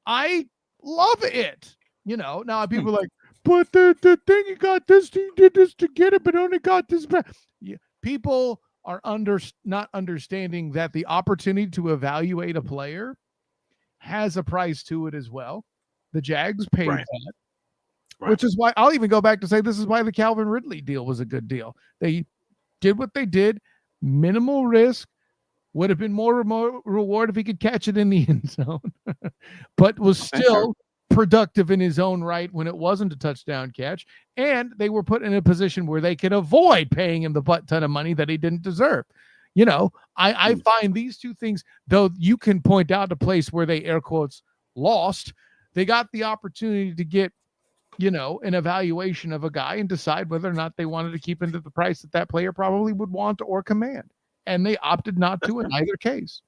I love it. Now people are like, but the thing he got this, he did this to get it, but only got this back. Yeah, people are not understanding that the opportunity to evaluate a player has a price to it as well. The Jags paid that, which is why I'll even go back to say this is why the Calvin Ridley deal was a good deal. They did what they did, minimal risk, would have been more reward if he could catch it in the end zone, but was still productive in his own right when it wasn't a touchdown catch. And they were put in a position where they could avoid paying him the butt ton of money that he didn't deserve. I find these two things, though you can point out a place where they air quotes lost, they got the opportunity to get, an evaluation of a guy and decide whether or not they wanted to keep into the price that player probably would want or command. And they opted not to in either case.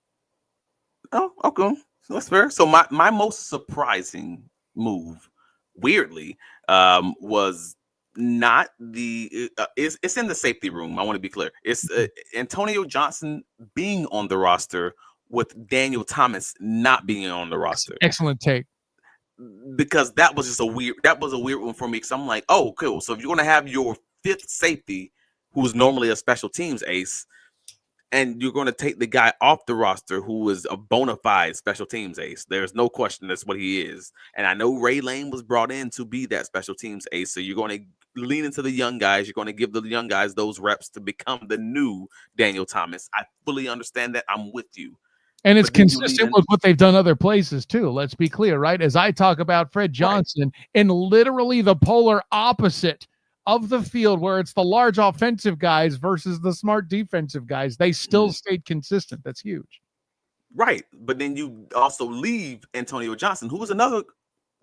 Oh, okay. So that's fair. So my most surprising move, weirdly, was not the it's in the safety room. I want to be clear. It's Antonio Johnson being on the roster with Daniel Thomas not being on the roster. Excellent take. Because that was a weird one for me. Because I'm like, oh, cool. So if you're going to have your 5th safety, who's normally a special teams ace, and you're going to take the guy off the roster who is a bona fide special teams ace, there's no question that's what he is. And I know Ray Lane was brought in to be that special teams ace. So you're going to lean into the young guys. You're going to give the young guys those reps to become the new Daniel Thomas. I fully understand that. I'm with you. And it's consistent with what they've done other places too. Let's be clear, right? As I talk about Fred Johnson in literally the polar opposite of the field, where it's the large offensive guys versus the smart defensive guys, they still stayed consistent. That's huge. Right. But then you also leave Antonio Johnson, who was another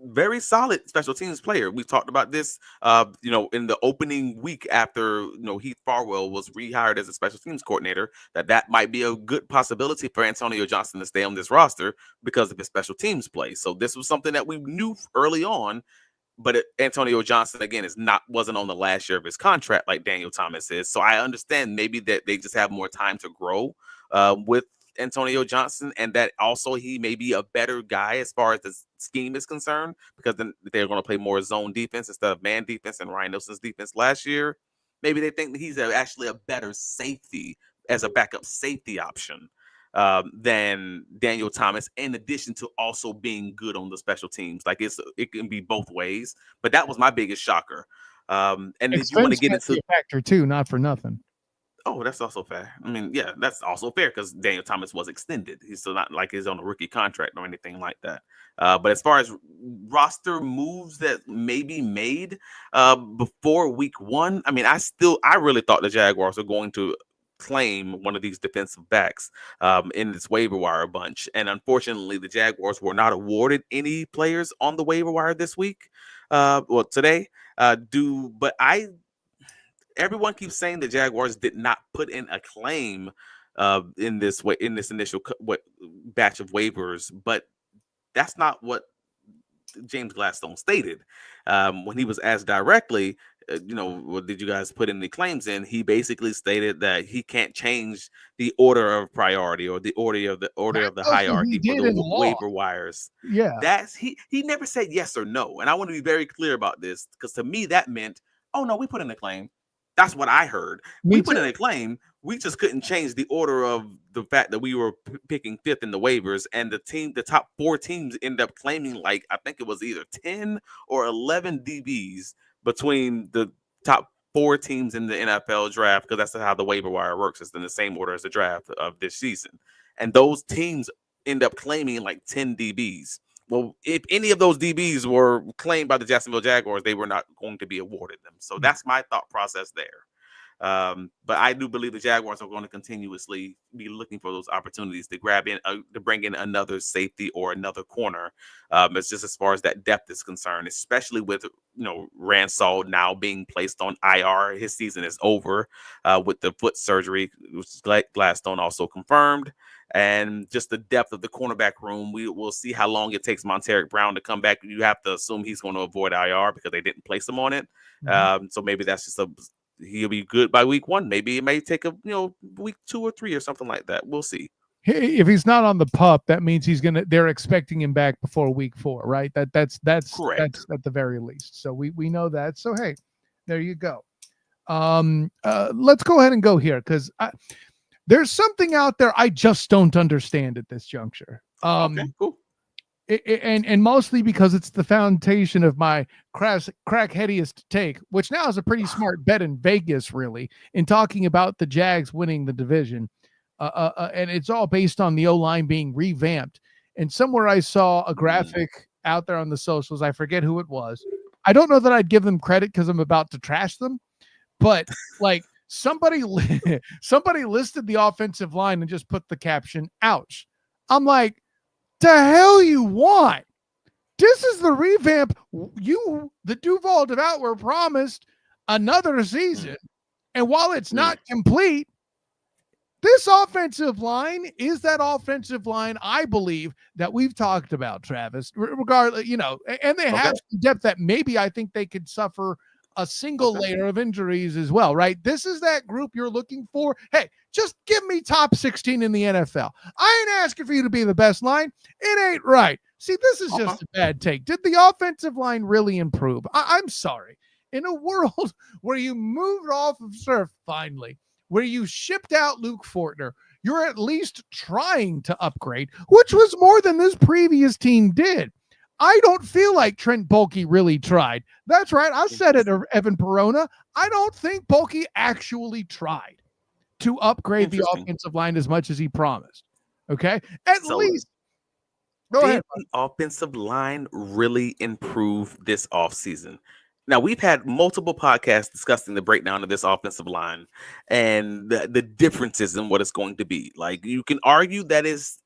very solid special teams player. We talked about this, in the opening week after, Heath Farwell was rehired as a special teams coordinator, that might be a good possibility for Antonio Johnson to stay on this roster because of his special teams play. So this was something that we knew early on, but Antonio Johnson, again, wasn't on the last year of his contract like Daniel Thomas is. So I understand maybe that they just have more time to grow with Antonio Johnson, and that also he may be a better guy as far as the scheme is concerned, because then they're going to play more zone defense instead of man defense and Ryan Nelson's defense last year. maybe they think that he's actually a better safety as a backup safety option than Daniel Thomas, in addition to also being good on the special teams. Like it can be both ways, but that was my biggest shocker. And if you want to get into a factor too, not for nothing. Oh, that's also fair. I mean, yeah, that's also fair because Daniel Thomas was extended. He's still not like he's on a rookie contract or anything like that. But as far as roster moves that may be made before week 1, I mean, I really thought the Jaguars were going to claim one of these defensive backs in this waiver wire bunch. And unfortunately, the Jaguars were not awarded any players on the waiver wire this week. Today. Everyone keeps saying the Jaguars did not put in a claim in this initial batch of waivers, but that's not what James Gladstone stated when he was asked directly. Did you guys put any claims in? He basically stated that he can't change the order of priority or the order of the hierarchy for the waiver wires. Yeah, he never said yes or no, and I want to be very clear about this because to me that meant, oh no, we put in a claim. That's what I heard. We put in a claim. We just couldn't change the order of the fact that we were picking 5th in the waivers, and the top 4 teams ended up claiming like I think it was either 10 or 11 DBs between the top 4 teams in the NFL draft, because that's how the waiver wire works. It's in the same order as the draft of this season, and those teams end up claiming like 10 DBs. Well, if any of those DBs were claimed by the Jacksonville Jaguars, they were not going to be awarded them. So that's my thought process there. But I do believe the Jaguars are going to continuously be looking for those opportunities to to bring in another safety or another corner. It's just as far as that depth is concerned, especially with Ransall now being placed on IR. His season is over with the foot surgery, which Gladstone also confirmed. And just the depth of the cornerback room, we will see how long it takes Monteric Brown to come back. You have to assume he's going to avoid IR because they didn't place him on it. So maybe that's just he'll be good by week 1. Maybe it may take a week 2 or 3 or something like that. We'll see. If he's not on the pup, that means they're expecting him back before week 4, right? That's correct. That's at the very least. So we know that. So hey, there you go. Let's go ahead and go here because there's something out there I just don't understand at this juncture. Okay, cool. And mostly because it's the foundation of my crackheadiest take, which now is a pretty smart bet in Vegas, really, in talking about the Jags winning the division. And it's all based on the O-line being revamped. And somewhere I saw a graphic out there on the socials. I forget who it was. I don't know that I'd give them credit because I'm about to trash them, but like somebody listed the offensive line and just put the caption, "Ouch." I'm like, the hell you want? This is the revamp the Duval were promised another season. And while it's not complete, this offensive line is that offensive line, I believe, that we've talked about, Travis, regardless, and they have some depth that maybe I think they could suffer a single layer of injuries as well, right? This is that group you're looking for. Hey, just give me top 16 in the NFL. I ain't asking for you to be the best line. It ain't right. See, this is just a bad take. Did the offensive line really improve? I'm sorry. In a world where you moved off of Surf finally, where you shipped out Luke Fortner, you're at least trying to upgrade, which was more than this previous team did. I don't feel like Trent Baalke really tried. That's right. I said it, Evan Perona. I don't think Baalke actually tried to upgrade the offensive line as much as he promised. Okay? At least. Go ahead. The offensive line really improved this offseason. Now, we've had multiple podcasts discussing the breakdown of this offensive line and the differences in what it's going to be. Like, you can argue that it's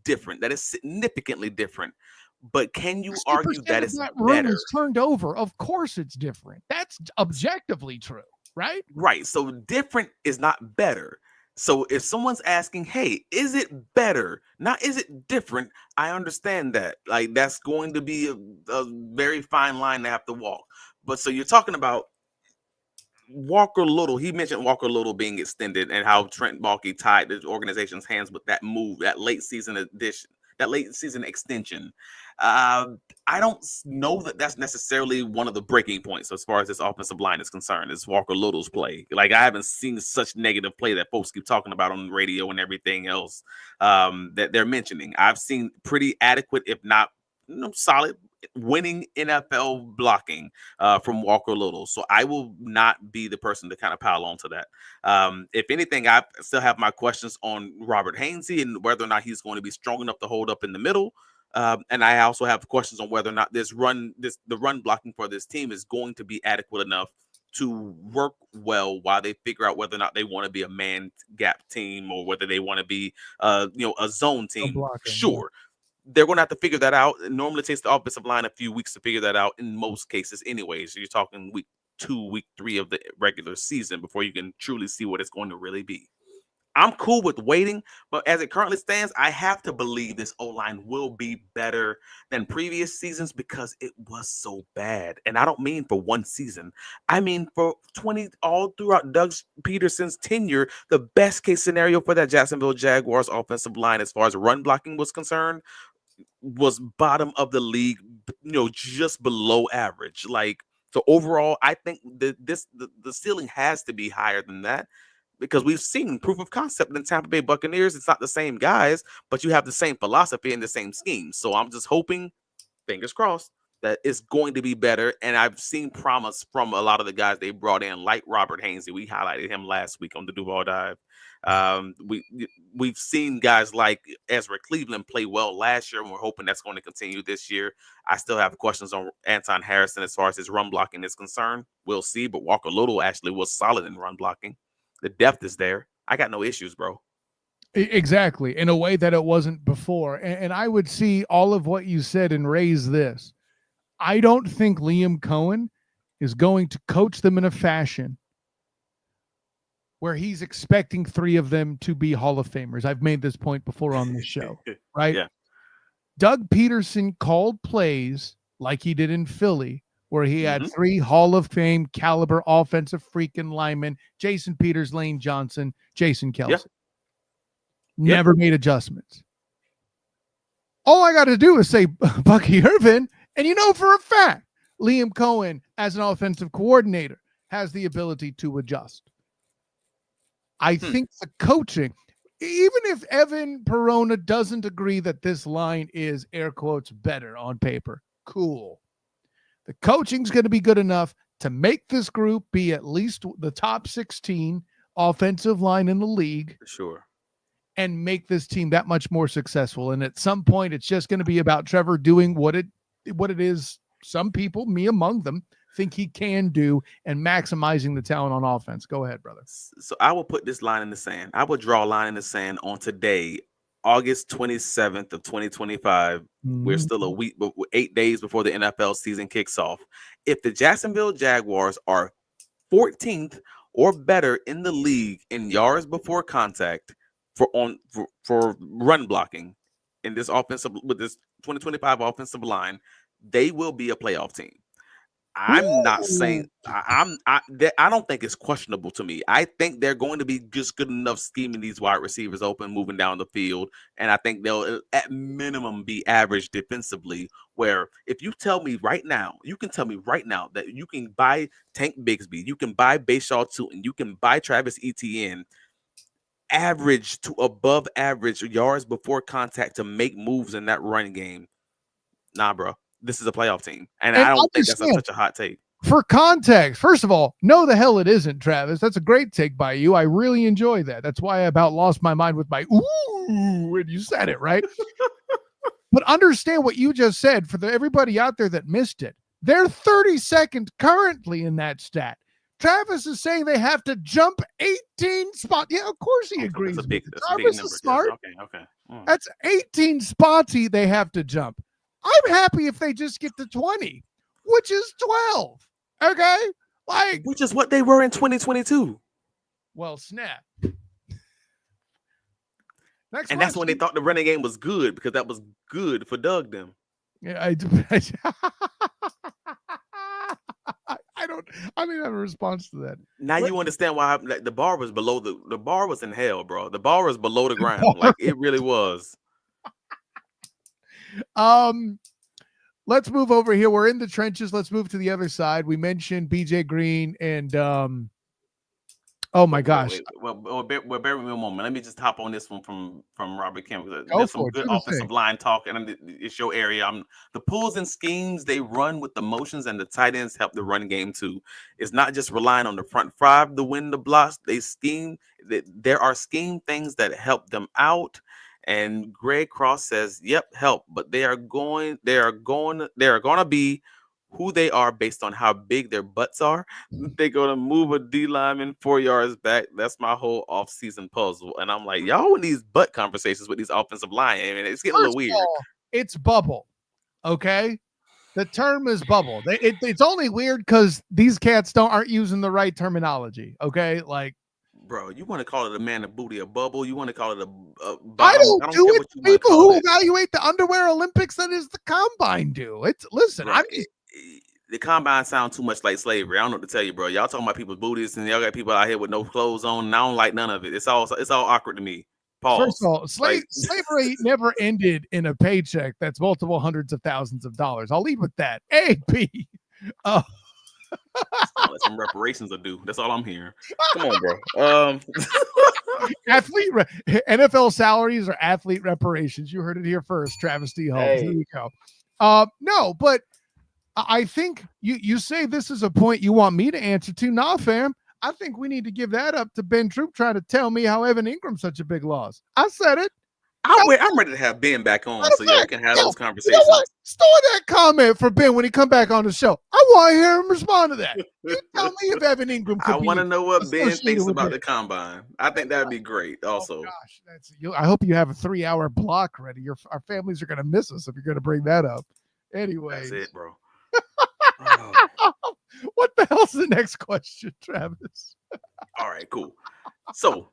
different, that is significantly different. But can you argue that it's better? Is turned over. Of course it's different. That's objectively true, right? Right. So different is not better. So if someone's asking, hey, is it better? Not is it different? I understand that. Like, that's going to be a very fine line to have to walk. But so you're talking about Walker Little. He mentioned Walker Little being extended and how Trent Baalke tied the organization's hands with that move, that late season extension. I don't know that that's necessarily one of the breaking points as far as this offensive line is concerned. Is Walker Little's play? Like, I haven't seen such negative play that folks keep talking about on the radio and everything else that they're mentioning. I've seen pretty adequate, if not solid, winning NFL blocking from Walker Little. So I will not be the person to kind of pile on to that. If anything, I still have my questions on Robert Hainsey and whether or not he's going to be strong enough to hold up in the middle. And I also have questions on whether or not the run blocking for this team is going to be adequate enough to work well while they figure out whether or not they want to be a man gap team or whether they want to be a zone team. Blocking, sure. They're going to have to figure that out. It normally takes the offensive line a few weeks to figure that out in most cases anyway. So you're talking week 2, week 3 of the regular season before you can truly see what it's going to really be. I'm cool with waiting, but as it currently stands, I have to believe this O-line will be better than previous seasons because it was so bad. And I don't mean for one season. I mean for all throughout Doug Peterson's tenure, the best case scenario for that Jacksonville Jaguars offensive line as far as run blocking was concerned was bottom of the league, just below average. Like, so overall, I think the ceiling has to be higher than that. Because we've seen proof of concept in Tampa Bay Buccaneers. It's not the same guys, but you have the same philosophy and the same scheme. So I'm just hoping, fingers crossed, that it's going to be better. And I've seen promise from a lot of the guys they brought in, like Robert Hainsey. We highlighted him last week on the Duval Dive. We've seen guys like Ezra Cleveland play well last year, and we're hoping that's going to continue this year. I still have questions on Anton Harrison as far as his run blocking is concerned. We'll see, but Walker Little actually was solid in run blocking. The depth is there. I got no issues, bro. Exactly. In a way that it wasn't before. And I would see all of what you said and raise this. I don't think Liam Cohen is going to coach them in a fashion where he's expecting 3 of them to be Hall of Famers. I've made this point before on this show, right? Yeah. Doug Peterson called plays like he did in Philly, where he had 3 Hall of Fame caliber offensive freaking linemen, Jason Peters, Lane Johnson, Jason Kelsey. Yep. Never made adjustments. All I got to do is say Bucky Irvin, and for a fact, Liam Cohen, as an offensive coordinator, has the ability to adjust. I think the coaching, even if Evan Perona doesn't agree that this line is, air quotes, better on paper, cool. The coaching's going to be good enough to make this group be at least the top 16 offensive line in the league. For sure. And make this team that much more successful. And at some point, it's just going to be about Trevor doing what it is some people, me among them, think he can do and maximizing the talent on offense. Go ahead, brother. So I will put this line in the sand. I would draw a line in the sand on today, August 27th of 2025. We're still a week, 8 days before the NFL season kicks off. If the Jacksonville Jaguars are 14th or better in the league in yards before contact for run blocking in this with this 2025 offensive line, they will be a playoff team. I'm not saying I don't think it's questionable to me. I think they're going to be just good enough scheming these wide receivers open, moving down the field, and I think they'll at minimum be average defensively. Where if you tell me right now, you can tell me right now that you can buy Tank Bigsby, you can buy Bashaw Tootin, you can buy Travis Etienne, average to above average yards before contact to make moves in that run game. Nah, bro. This is a playoff team. And I don't think that's such a hot take. For context, first of all, no, the hell it isn't, Travis. That's a great take by you. I really enjoy that. That's why I about lost my mind with my ooh when you said it, right? But understand what you just said for everybody out there that missed it. They're 32nd currently in that stat. Travis is saying they have to jump 18 spots. Yeah, of course he agrees. Travis is smart. Okay. That's 18 spots they have to jump. I'm happy if they just get to 20, which is 12. Okay? Which is what they were in 2022. Well, snap. And that's when they thought the running game was good because that was good for Doug them. Yeah, I don't have a response to that. Now you understand why the bar was below the bar was in hell, bro. The bar was below the ground. Like it really was. let's move over here. We're in the trenches. Let's move to the other side. We mentioned BJ Green and oh my gosh. Well, bear with me a moment. Let me just hop on this one from Robert Kemp. Go There's for some it. good Do the offensive thing. line talk, and it's your area. The pulls and schemes they run with the motions, and the tight ends help the run game too. It's not just relying on the front five to win the blocks. They scheme. There are scheme things that help them out. And Greg Cross says, "Yep, help, but they are going to be who they are based on how big their butts are. They're going to move a D lineman 4 yards back. That's my whole offseason puzzle." And I'm like, y'all in these butt conversations with these offensive line, I mean, it's getting a little weird. It's bubble. Okay. The term is bubble. It's only weird because these cats aren't using the right terminology. Okay. Like, bro, you want to call it a man of booty, a bubble? You want to call it a bottom? I don't care do it. what you want to People call who it. evaluate the underwear Olympics, that is the combine do. Listen, Bro, the combine sound too much like slavery. I don't know what to tell you, bro. Y'all talking about people's booties, and y'all got people out here with no clothes on, and I don't like none of it. It's all awkward to me. Pause. First of all, slavery never ended in a paycheck that's multiple hundreds of thousands of dollars. I'll leave with that. A, B. Some reparations are due. That's all I'm hearing. Come on, bro. NFL salaries or athlete reparations. You heard it here first, Travis D. Holmes. Hey. Here we go. No, but I think you say this is a point you want me to answer to. Nah, fam. I think we need to give that up to Ben Troop trying to tell me how Evan Ingram's such a big loss. I said it. I'm ready to have Ben back on so y'all can have those conversations. You know what? Store that comment for Ben when he come back on the show. I want to hear him respond to that. You tell me if Evan Ingram could I want to know what Ben thinks about it. the combine. I think that'd be great. Also, oh gosh, I hope you have a 3-hour block ready. Our families are going to miss us if you're going to bring that up. Anyway, that's it, bro. What the hell's the next question, Travis? All right, cool. So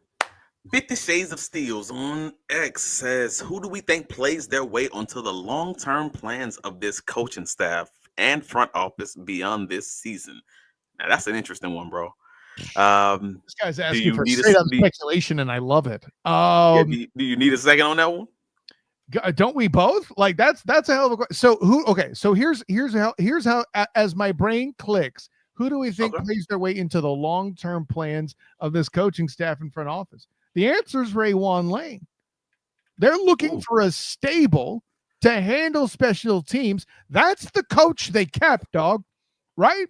50 Shades of Steels on X says, who do we think plays their way onto the long-term plans of this coaching staff and front office beyond this season? Now, that's an interesting one, bro. This guy's asking for straight-up speculation, and I love it. Do you need a second on that one? Don't we both? Like, that's a hell of a question. So who? Okay, so here's how as my brain clicks, who do we think plays their way into the long-term plans of this coaching staff and front office? The answer is Raywan Lane. They're looking for a stable to handle special teams. That's the coach they kept, dog. Right?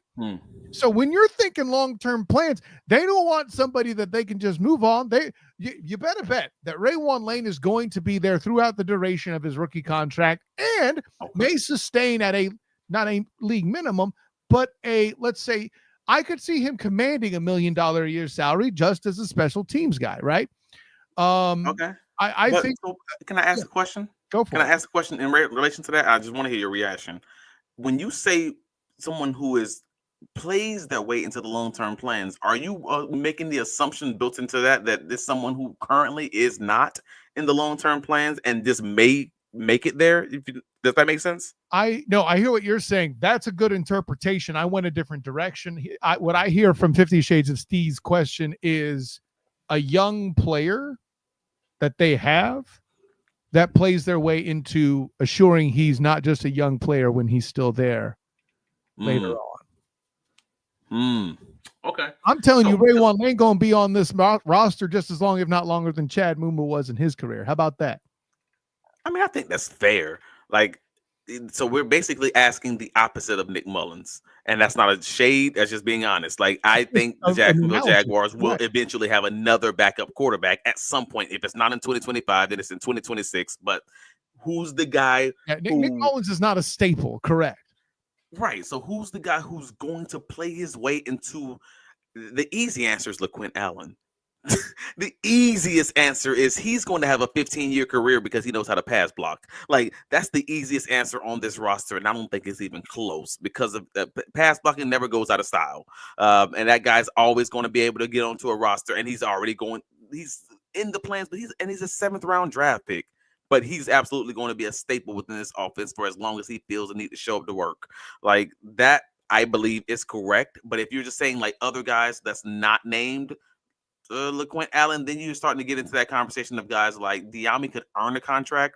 So when you're thinking long-term plans, they don't want somebody that they can just move on. You better bet that Raywan Lane is going to be there throughout the duration of his rookie contract and may sustain at not a league minimum, but let's say I could see him commanding $1 million a year salary just as a special teams guy, right? I think. So can I ask a question? Go for it. Can I ask a question in relation to that? I just want to hear your reaction. When you say someone who plays their way into the long-term plans, are you making the assumption built into that this someone who currently is not in the long-term plans and just may make it there? Does that make sense? I hear what you're saying. That's a good interpretation. I went a different direction. What I hear from 50 Shades of Steve's question is a young player that they have that plays their way into assuring he's not just a young player when he's still there later on. Okay. I'm telling you, Raywan Lane going to be on this roster just as long, if not longer, than Chad Muma was in his career. How about that? I mean, I think that's fair. Like, so we're basically asking the opposite of Nick Mullins, and that's not a shade. That's just being honest. Like, I think the Jacksonville Jaguars will eventually have another backup quarterback at some point. If it's not in 2025, then it's in 2026. But who's the guy? Nick Mullins is not a staple, correct? Right. So who's the guy who's going to play his way into the easy answer is LaQuint Allen. The easiest answer is he's going to have a 15-year career because he knows how to pass block. Like, that's the easiest answer on this roster, and I don't think it's even close because of pass blocking never goes out of style. And that guy's always going to be able to get onto a roster, and he's in the plans, but he's a 7th-round draft pick. But he's absolutely going to be a staple within this offense for as long as he feels the need to show up to work. Like, that, I believe, is correct. But if you're just saying, like, other guys that's not named LaQuint Allen, then you're starting to get into that conversation of guys like Diami could earn a contract,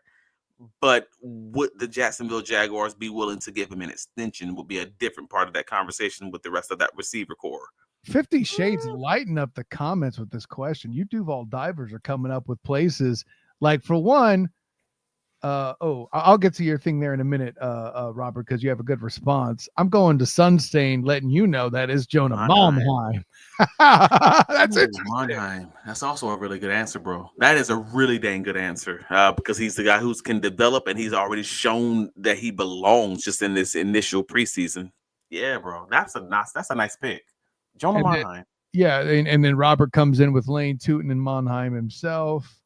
But would the Jacksonville Jaguars be willing to give him an extension would be a different part of that conversation with the rest of that receiver core. 50 Shades lighten up the comments with this question. You Duval divers are coming up with places like, for one, I'll get to your thing there in a minute, Robert, because you have a good response. I'm going to Sunstain, letting you know that is Jonah Monheim. That's it. Monheim. That's also a really good answer, bro. That is a really dang good answer because he's the guy who can develop, and he's already shown that he belongs just in this initial preseason. Yeah, bro. That's a nice pick. Jonah Monheim. And then Robert comes in with Lane Tootin and Monheim himself.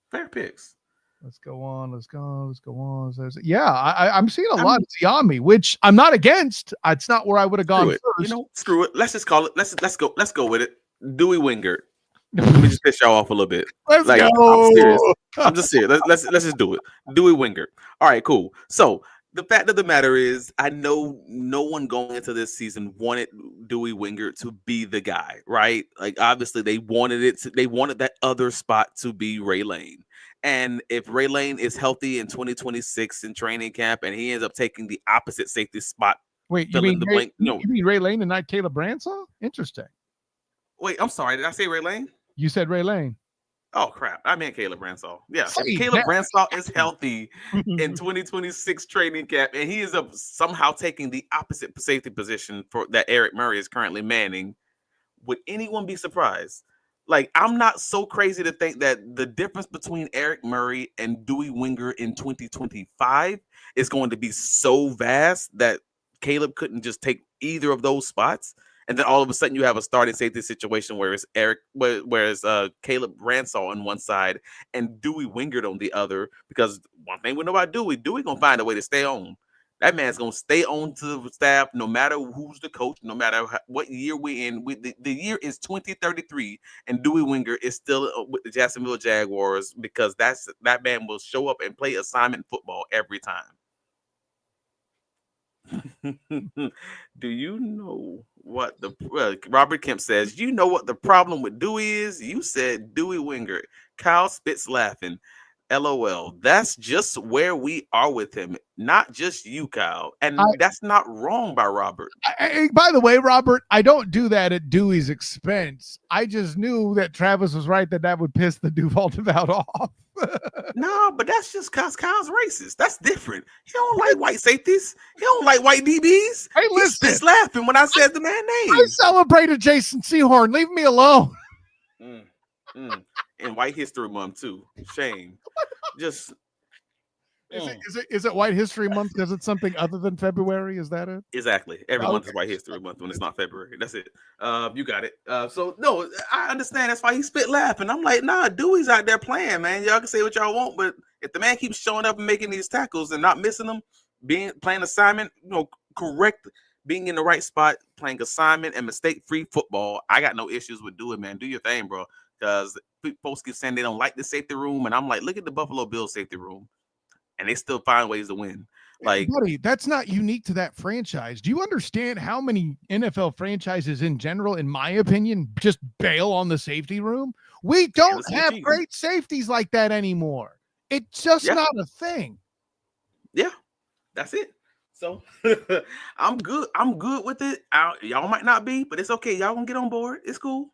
Fair picks. Let's go on. I'm seeing a lot of Tiami, which I'm not against. It's not where I would have gone first. Screw it. Let's just call it. Let's go with it. Dewey Wingert. Let me just piss y'all off a little bit. Let's go. I'm serious. I'm just serious. Let's just do it. Dewey Wingert. All right, cool. So the fact of the matter is, I know no one going into this season wanted Dewey Wingert to be the guy, right? Like, obviously they wanted that other spot to be Ray Lane. And if Ray Lane is healthy in 2026 in training camp and he ends up taking the opposite safety spot. Wait, you mean Ray Lane and not Caleb Branshaw? Interesting. Wait, I'm sorry. Did I say Ray Lane? You said Ray Lane. Oh, crap. I meant Caleb Branshaw. Yeah. If Caleb Branshaw is healthy in 2026 training camp and he is somehow taking the opposite safety position that Eric Murray is currently manning, would anyone be surprised? Like, I'm not so crazy to think that the difference between Eric Murray and Dewey Wingert in 2025 is going to be so vast that Caleb couldn't just take either of those spots. And then all of a sudden you have a starting safety situation where it's Caleb Branshaw on one side and Dewey Wingert on the other. Because one thing we know about Dewey gonna find a way to stay on. That man's gonna stay on to the staff no matter who's the coach, no matter what year we're in. The year is 2033, and Dewey Wingert is still with the Jacksonville Jaguars because that man will show up and play assignment football every time. Do you know what Robert Kemp says? You know what the problem with Dewey is? You said Dewey Wingert. Kyle spits laughing. LOL. That's just where we are with him. Not just you, Kyle. And that's not wrong by Robert. By the way, Robert, I don't do that at Dewey's expense. I just knew that Travis was right that would piss the Duval devout off. No, but that's just because Kyle's racist. That's different. He don't like white safeties. He don't like white DBs. Hey, listen. He's laughing when I said the man name. I celebrated Jason Sehorn. Leave me alone. And White History Month too. Shame. Just is it White History Month because it's something other than February? Is that it? Exactly. Every month is White History Month when it's not February. That's it. You got it. So no, I understand. That's why he spit laughing. I'm like, nah, Dewey's out there playing, man. Y'all can say what y'all want, but if the man keeps showing up and making these tackles and not missing them, playing assignment, correct, being in the right spot, playing assignment and mistake-free football, I got no issues with Dewey, man. Do your thing, bro. Because folks keep saying they don't like the safety room, and I'm like, look at the Buffalo Bills safety room, and they still find ways to win. Like, buddy, that's not unique to that franchise. Do you understand how many NFL franchises in general, in my opinion, just bail on the safety room? We don't have great safeties like that anymore. It's just not a thing. Yeah, that's it. So I'm good. I'm good with it. Y'all might not be, but it's okay. Y'all gonna get on board. It's cool.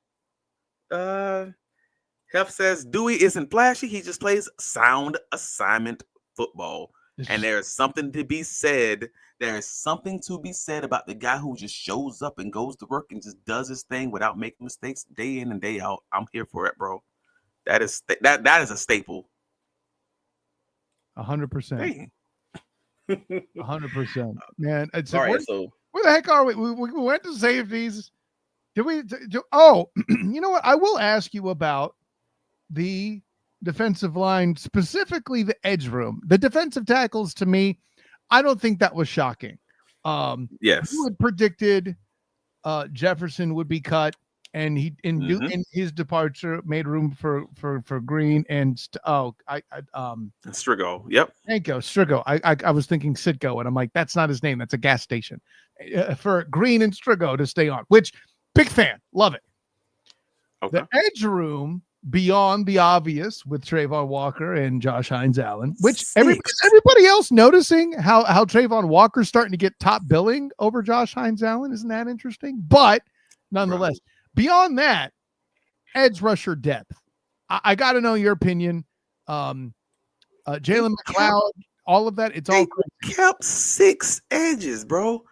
Hef says Dewey isn't flashy. He just plays sound assignment football. And there's something to be said. There is something to be said about the guy who just shows up and goes to work and just does his thing without making mistakes day in and day out. I'm here for it, bro. That is a staple. 100%. 100%. Man, it's all right. So where the heck are we? We went to safeties. Did we? Oh, you know what? I will ask you about the defensive line, specifically the edge room. The defensive tackles, to me, I don't think that was shocking. Yes, you had predicted Jefferson would be cut, and in his departure made room for Green and Strigo. Yep, thank you, Strigo. I was thinking Sitgo, and I'm like, that's not his name. That's a gas station. For Green and Strigo to stay on, which big fan, love it. Okay. The edge room beyond the obvious with Trayvon Walker and Josh Hines-Allen, which 6. everybody else noticing how Trayvon Walker's starting to get top billing over Josh Hines-Allen. Isn't that interesting? But nonetheless, beyond that, edge rusher depth. I got to know your opinion. Jalen McLeod, all of that. It's all crazy. Kept 6 edges, bro.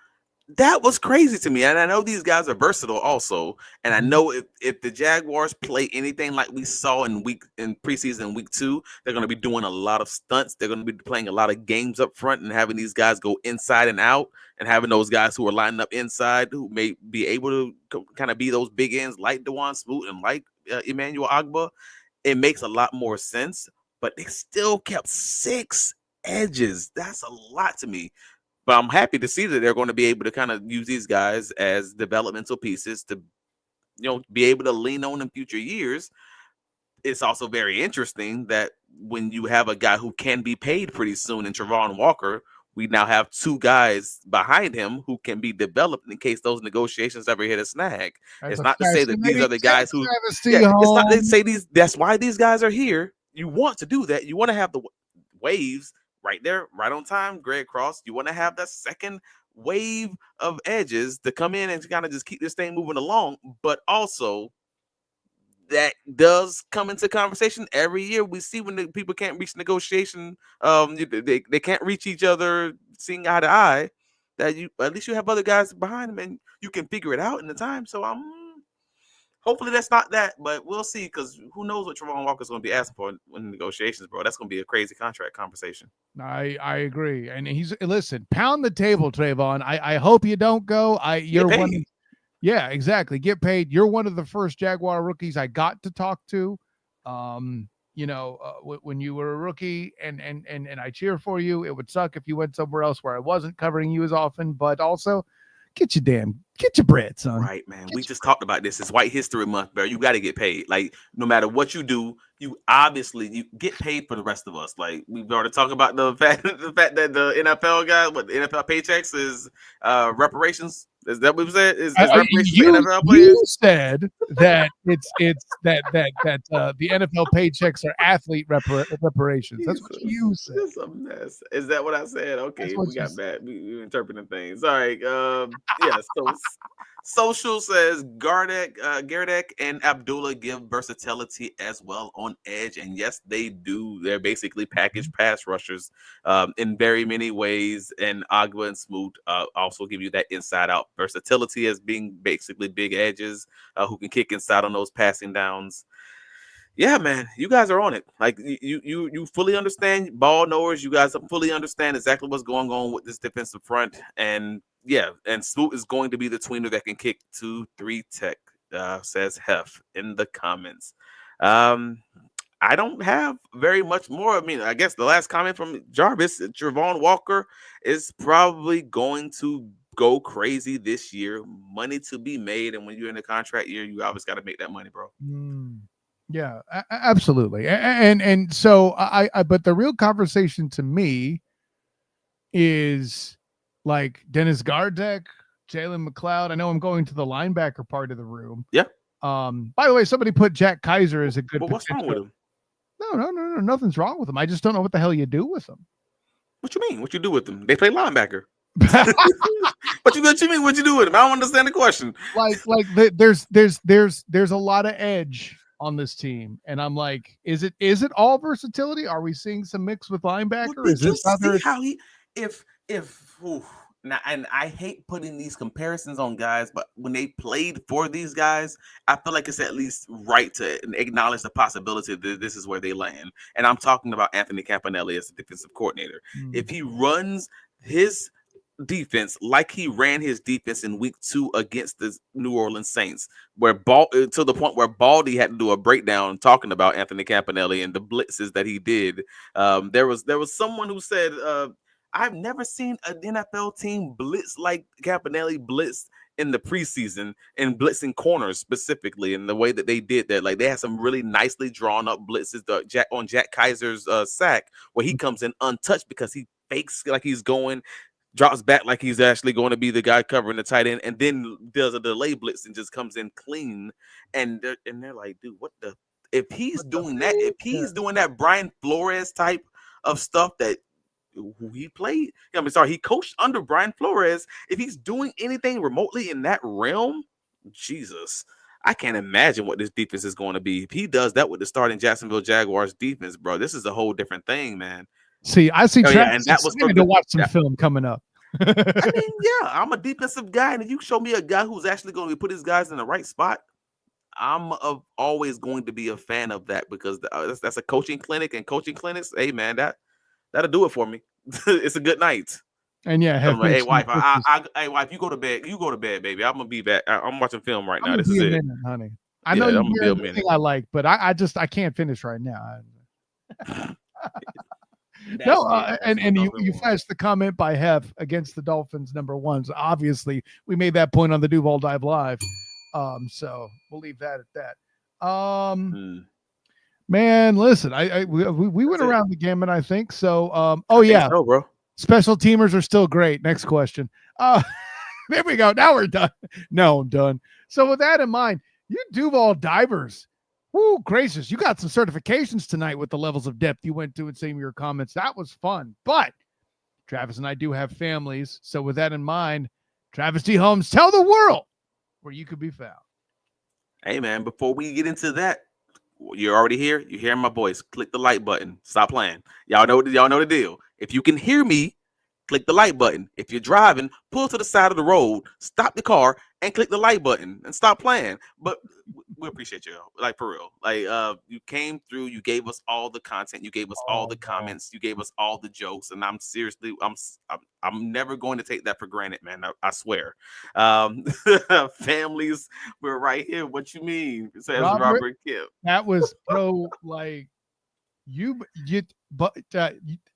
That was crazy to me. And I know these guys are versatile also. And I know if the Jaguars play anything like we saw in preseason week 2, they're going to be doing a lot of stunts. They're going to be playing a lot of games up front and having these guys go inside and out, and having those guys who are lining up inside who may be able to kind of be those big ends like Dewan Smoot and like Emmanuel Agba. It makes a lot more sense, but they still kept 6 edges. That's a lot to me. But I'm happy to see that they're going to be able to kind of use these guys as developmental pieces to, be able to lean on in future years. It's also very interesting that when you have a guy who can be paid pretty soon in Trayvon Walker, we now have 2 guys behind him who can be developed in case those negotiations ever hit a snag. It's not to say that these are the guys who. It's not to say these. That's why these guys are here. You want to do that. You want to have the waves right there, right on time. Greg Cross. You want to have that second wave of edges to come in and to kind of just keep this thing moving along, but also that does come into conversation every year. We see when the people can't reach negotiation, they can't reach each other, seeing eye to eye. That you at least you have other guys behind them, and you can figure it out in the time. So hopefully that's not that, but we'll see, because who knows what Trayvon Walker's going to be asking for in negotiations, bro. That's going to be a crazy contract conversation. I agree, and listen, pound the table, Trayvon. I hope you don't go. You're one. Yeah, exactly. Get paid. You're one of the first Jaguar rookies I got to talk to. When you were a rookie, and I cheer for you. It would suck if you went somewhere else where I wasn't covering you as often, but also get your bread, son. Right, man. We just talked about this. It's White History Month, bro. You got to get paid. Like, no matter what you do, you get paid for the rest of us. Like, we've already talked about the fact that the NFL guy, the NFL paychecks is reparations. Is that what we said? Is reparations for NFL players? You said that it's that the NFL paychecks are athlete reparations. That's what you said. It's a mess. Is that what I said? Okay, we got bad. We interpreting things. All right. Yeah. So Social says Gardek and Abdullah give versatility as well on edge, and yes, they do. They're basically package pass rushers in very many ways, and Agba and Smoot also give you that inside out versatility as being basically big edges who can kick inside on those passing downs. Yeah, man, you guys are on it. Like, you fully understand, ball knowers. You guys fully understand exactly what's going on with this defensive front, and yeah, and Smoot is going to be the tweener that can kick 2-3 tech. Says Hef in the comments. I don't have very much more. I mean, I guess the last comment from Jarvis, Trayvon Walker is probably going to go crazy this year. Money to be made, and when you're in a contract year, you obviously got to make that money, bro. Yeah, absolutely. And so I but the real conversation to me is like Dennis Gardeck, Jalen McLeod. I know I'm going to the linebacker part of the room. Yeah. By the way, somebody put Jack Kaiser as a good. What's wrong with him? No, nothing's wrong with him. I just don't know what the hell you do with him. What you mean? What you do with them? They play linebacker. What you mean? What you do with them? I don't understand the question. There's a lot of edge on this team, and I'm like, is it all versatility? Are we seeing some mix with linebacker? Well, is this other? How he now, and I hate putting these comparisons on guys, but when they played for these guys, I feel like it's at least right to acknowledge the possibility that this is where they land. And I'm talking about Anthony Campanelli as the defensive coordinator. If he runs his defense like he ran his defense in week 2 against the New Orleans Saints, where to the point where Baldy had to do a breakdown talking about Anthony Campanelli and the blitzes that he did. There was someone who said, I've never seen an NFL team blitz like Campanelli blitzed in the preseason, and blitzing corners specifically, in the way that they did that. Like, they had some really nicely drawn up blitzes on Jack Kaiser's sack, where he comes in untouched because he fakes like he's going, drops back like he's actually going to be the guy covering the tight end, and then does a delay blitz and just comes in clean. And they're like, dude, what the? if he's doing that, if he's doing that Brian Flores type of stuff that who he played, he coached under Brian Flores. If he's doing anything remotely in that realm, Jesus, I can't imagine what this defense is going to be. If he does that with the starting Jacksonville Jaguars defense, bro, this is a whole different thing, man. See, I see Travis and that was to watch some film coming up. I mean, yeah, I'm a defensive guy, and if you show me a guy who's actually going to put his guys in the right spot, I'm always going to be a fan of that, because that's a coaching clinic, and coaching clinics, hey man, that'll do it for me. It's a good night. And yeah, hey wife, hey wife, you go to bed. You go to bed, baby. I'm gonna be back. I'm watching film right now. This is it, honey. I know you hear everything I like, but I can't finish right now. No, and you flashed the comment by Hef against the Dolphins #1. So obviously, we made that point on the Duval Dive Live. So we'll leave that at that. Man, listen, we went around the gamut, I think. So, so, bro. Special teamers are still great. Next question. There we go. Now we're done. No, I'm done. So with that in mind, you Duval divers, whoo, gracious, you got some certifications tonight with the levels of depth you went to in some of your comments. That was fun. But Travis and I do have families. So with that in mind, Travis D. Holmes, tell the world where you could be found. Hey, man, before we get into that, you're already here. You're hearing my voice. Click the like button. Stop playing. Y'all know the deal. If you can hear me, click the like button. If you're driving, pull to the side of the road, stop the car, and click the like button and stop playing. But we appreciate you, like, for real. Like, you came through, you gave us all the content, you gave us all the comments, you gave us all the jokes, and I'm never going to take that for granted, man. I swear. Families, we're right here. What you mean? Says Robert Kip. That was like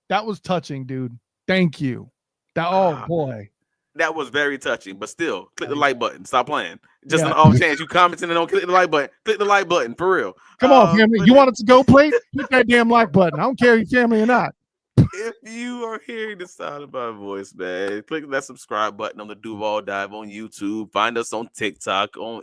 that was touching, dude. Thank you. Boy. That was very touching, but still, click the like button. Stop playing. Just an off chance you commenting and don't click the like button. Click the like button, for real. Come on, family. You want it to go play? Hit that damn like button. I don't care if you're family or not. If you are hearing the sound of my voice, man, click that subscribe button on the Duval Dive on YouTube. Find us on TikTok, on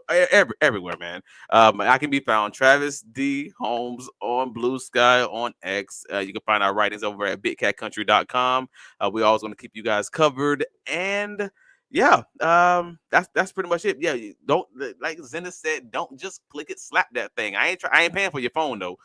everywhere, man. I can be found Travis D. Holmes on Blue Sky, on X. You can find our writings over at bigcatcountry.com. We always want to keep you guys covered, and yeah, that's pretty much it. Yeah, don't, like Zena said, don't just click it, slap that thing. I ain't paying for your phone though.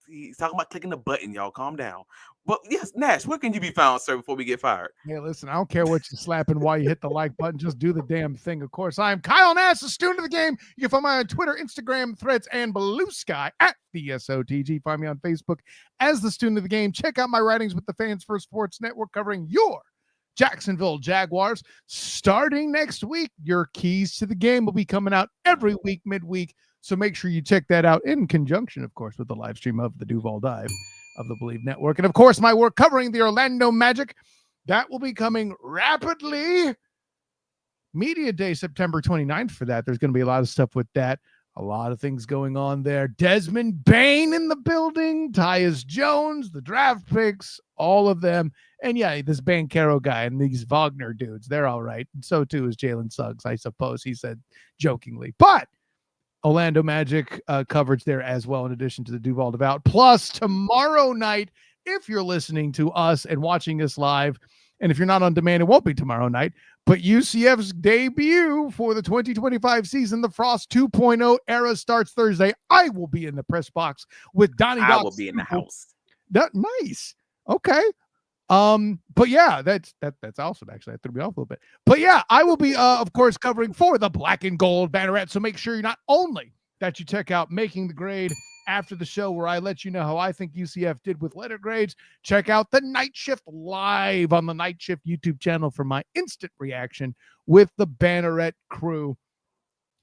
He's talking about clicking the button, y'all. Calm down. But yes, Nash, where can you be found, sir, before we get fired? Yeah, listen, I don't care what you're slapping while you hit the like button. Just do the damn thing. Of course, I am Kyle Nash, the student of the game. You can find me on Twitter, Instagram, Threads, and Blue Sky at the SOTG. Find me on Facebook as the student of the game. Check out my writings with the Fans First Sports Network covering your Jacksonville Jaguars. Starting next week, your keys to the game will be coming out every week, midweek. So make sure you check that out in conjunction, of course, with the live stream of the Duval Dive of the Believe Network. And, of course, my work covering the Orlando Magic, that will be coming rapidly. Media Day, September 29th for that. There's going to be a lot of stuff with that. A lot of things going on there. Desmond Bain in the building. Tyus Jones, the draft picks, all of them. And, yeah, this Bankero guy and these Wagner dudes, they're all right. And so, too, is Jalen Suggs, I suppose, he said jokingly. But Orlando Magic coverage there as well, in addition to the Duval Devout. Plus, tomorrow night, if you're listening to us and watching us live, and if you're not on demand, it won't be tomorrow night, but UCF's debut for the 2025 season, the Frost 2.0 era, starts Thursday. I will be in the press box with Donnie Doc. I will be in the house. Nice. Okay. But yeah, that's awesome. Actually, I threw me off a little bit. But yeah, I will be, of course, covering for the Black and Gold Banneret. So make sure you're not only that you check out Making the Grade after the show, where I let you know how I think UCF did with letter grades. Check out the Night Shift live on the Night Shift YouTube channel for my instant reaction with the Banneret crew.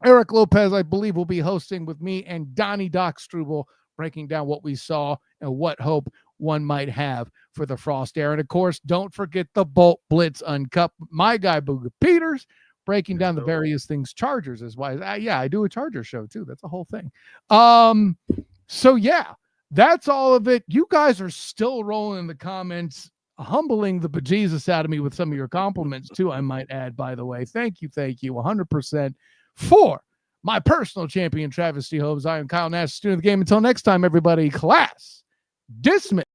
Eric Lopez, I believe, will be hosting with me and Donnie Doc Struble, breaking down what we saw and what hope one might have for the Frost era. And of course, don't forget the Bolt Blitz Uncut. My guy, Booga Peters, breaking down the various things. Chargers is why. I do a Charger show too. That's a whole thing. So yeah, that's all of it. You guys are still rolling in the comments, humbling the bejesus out of me with some of your compliments too, I might add, by the way. Thank you 100% for my personal champion, Travis C. Hobbs. I am Kyle Nash, student of the game. Until next time, everybody, class dismissed.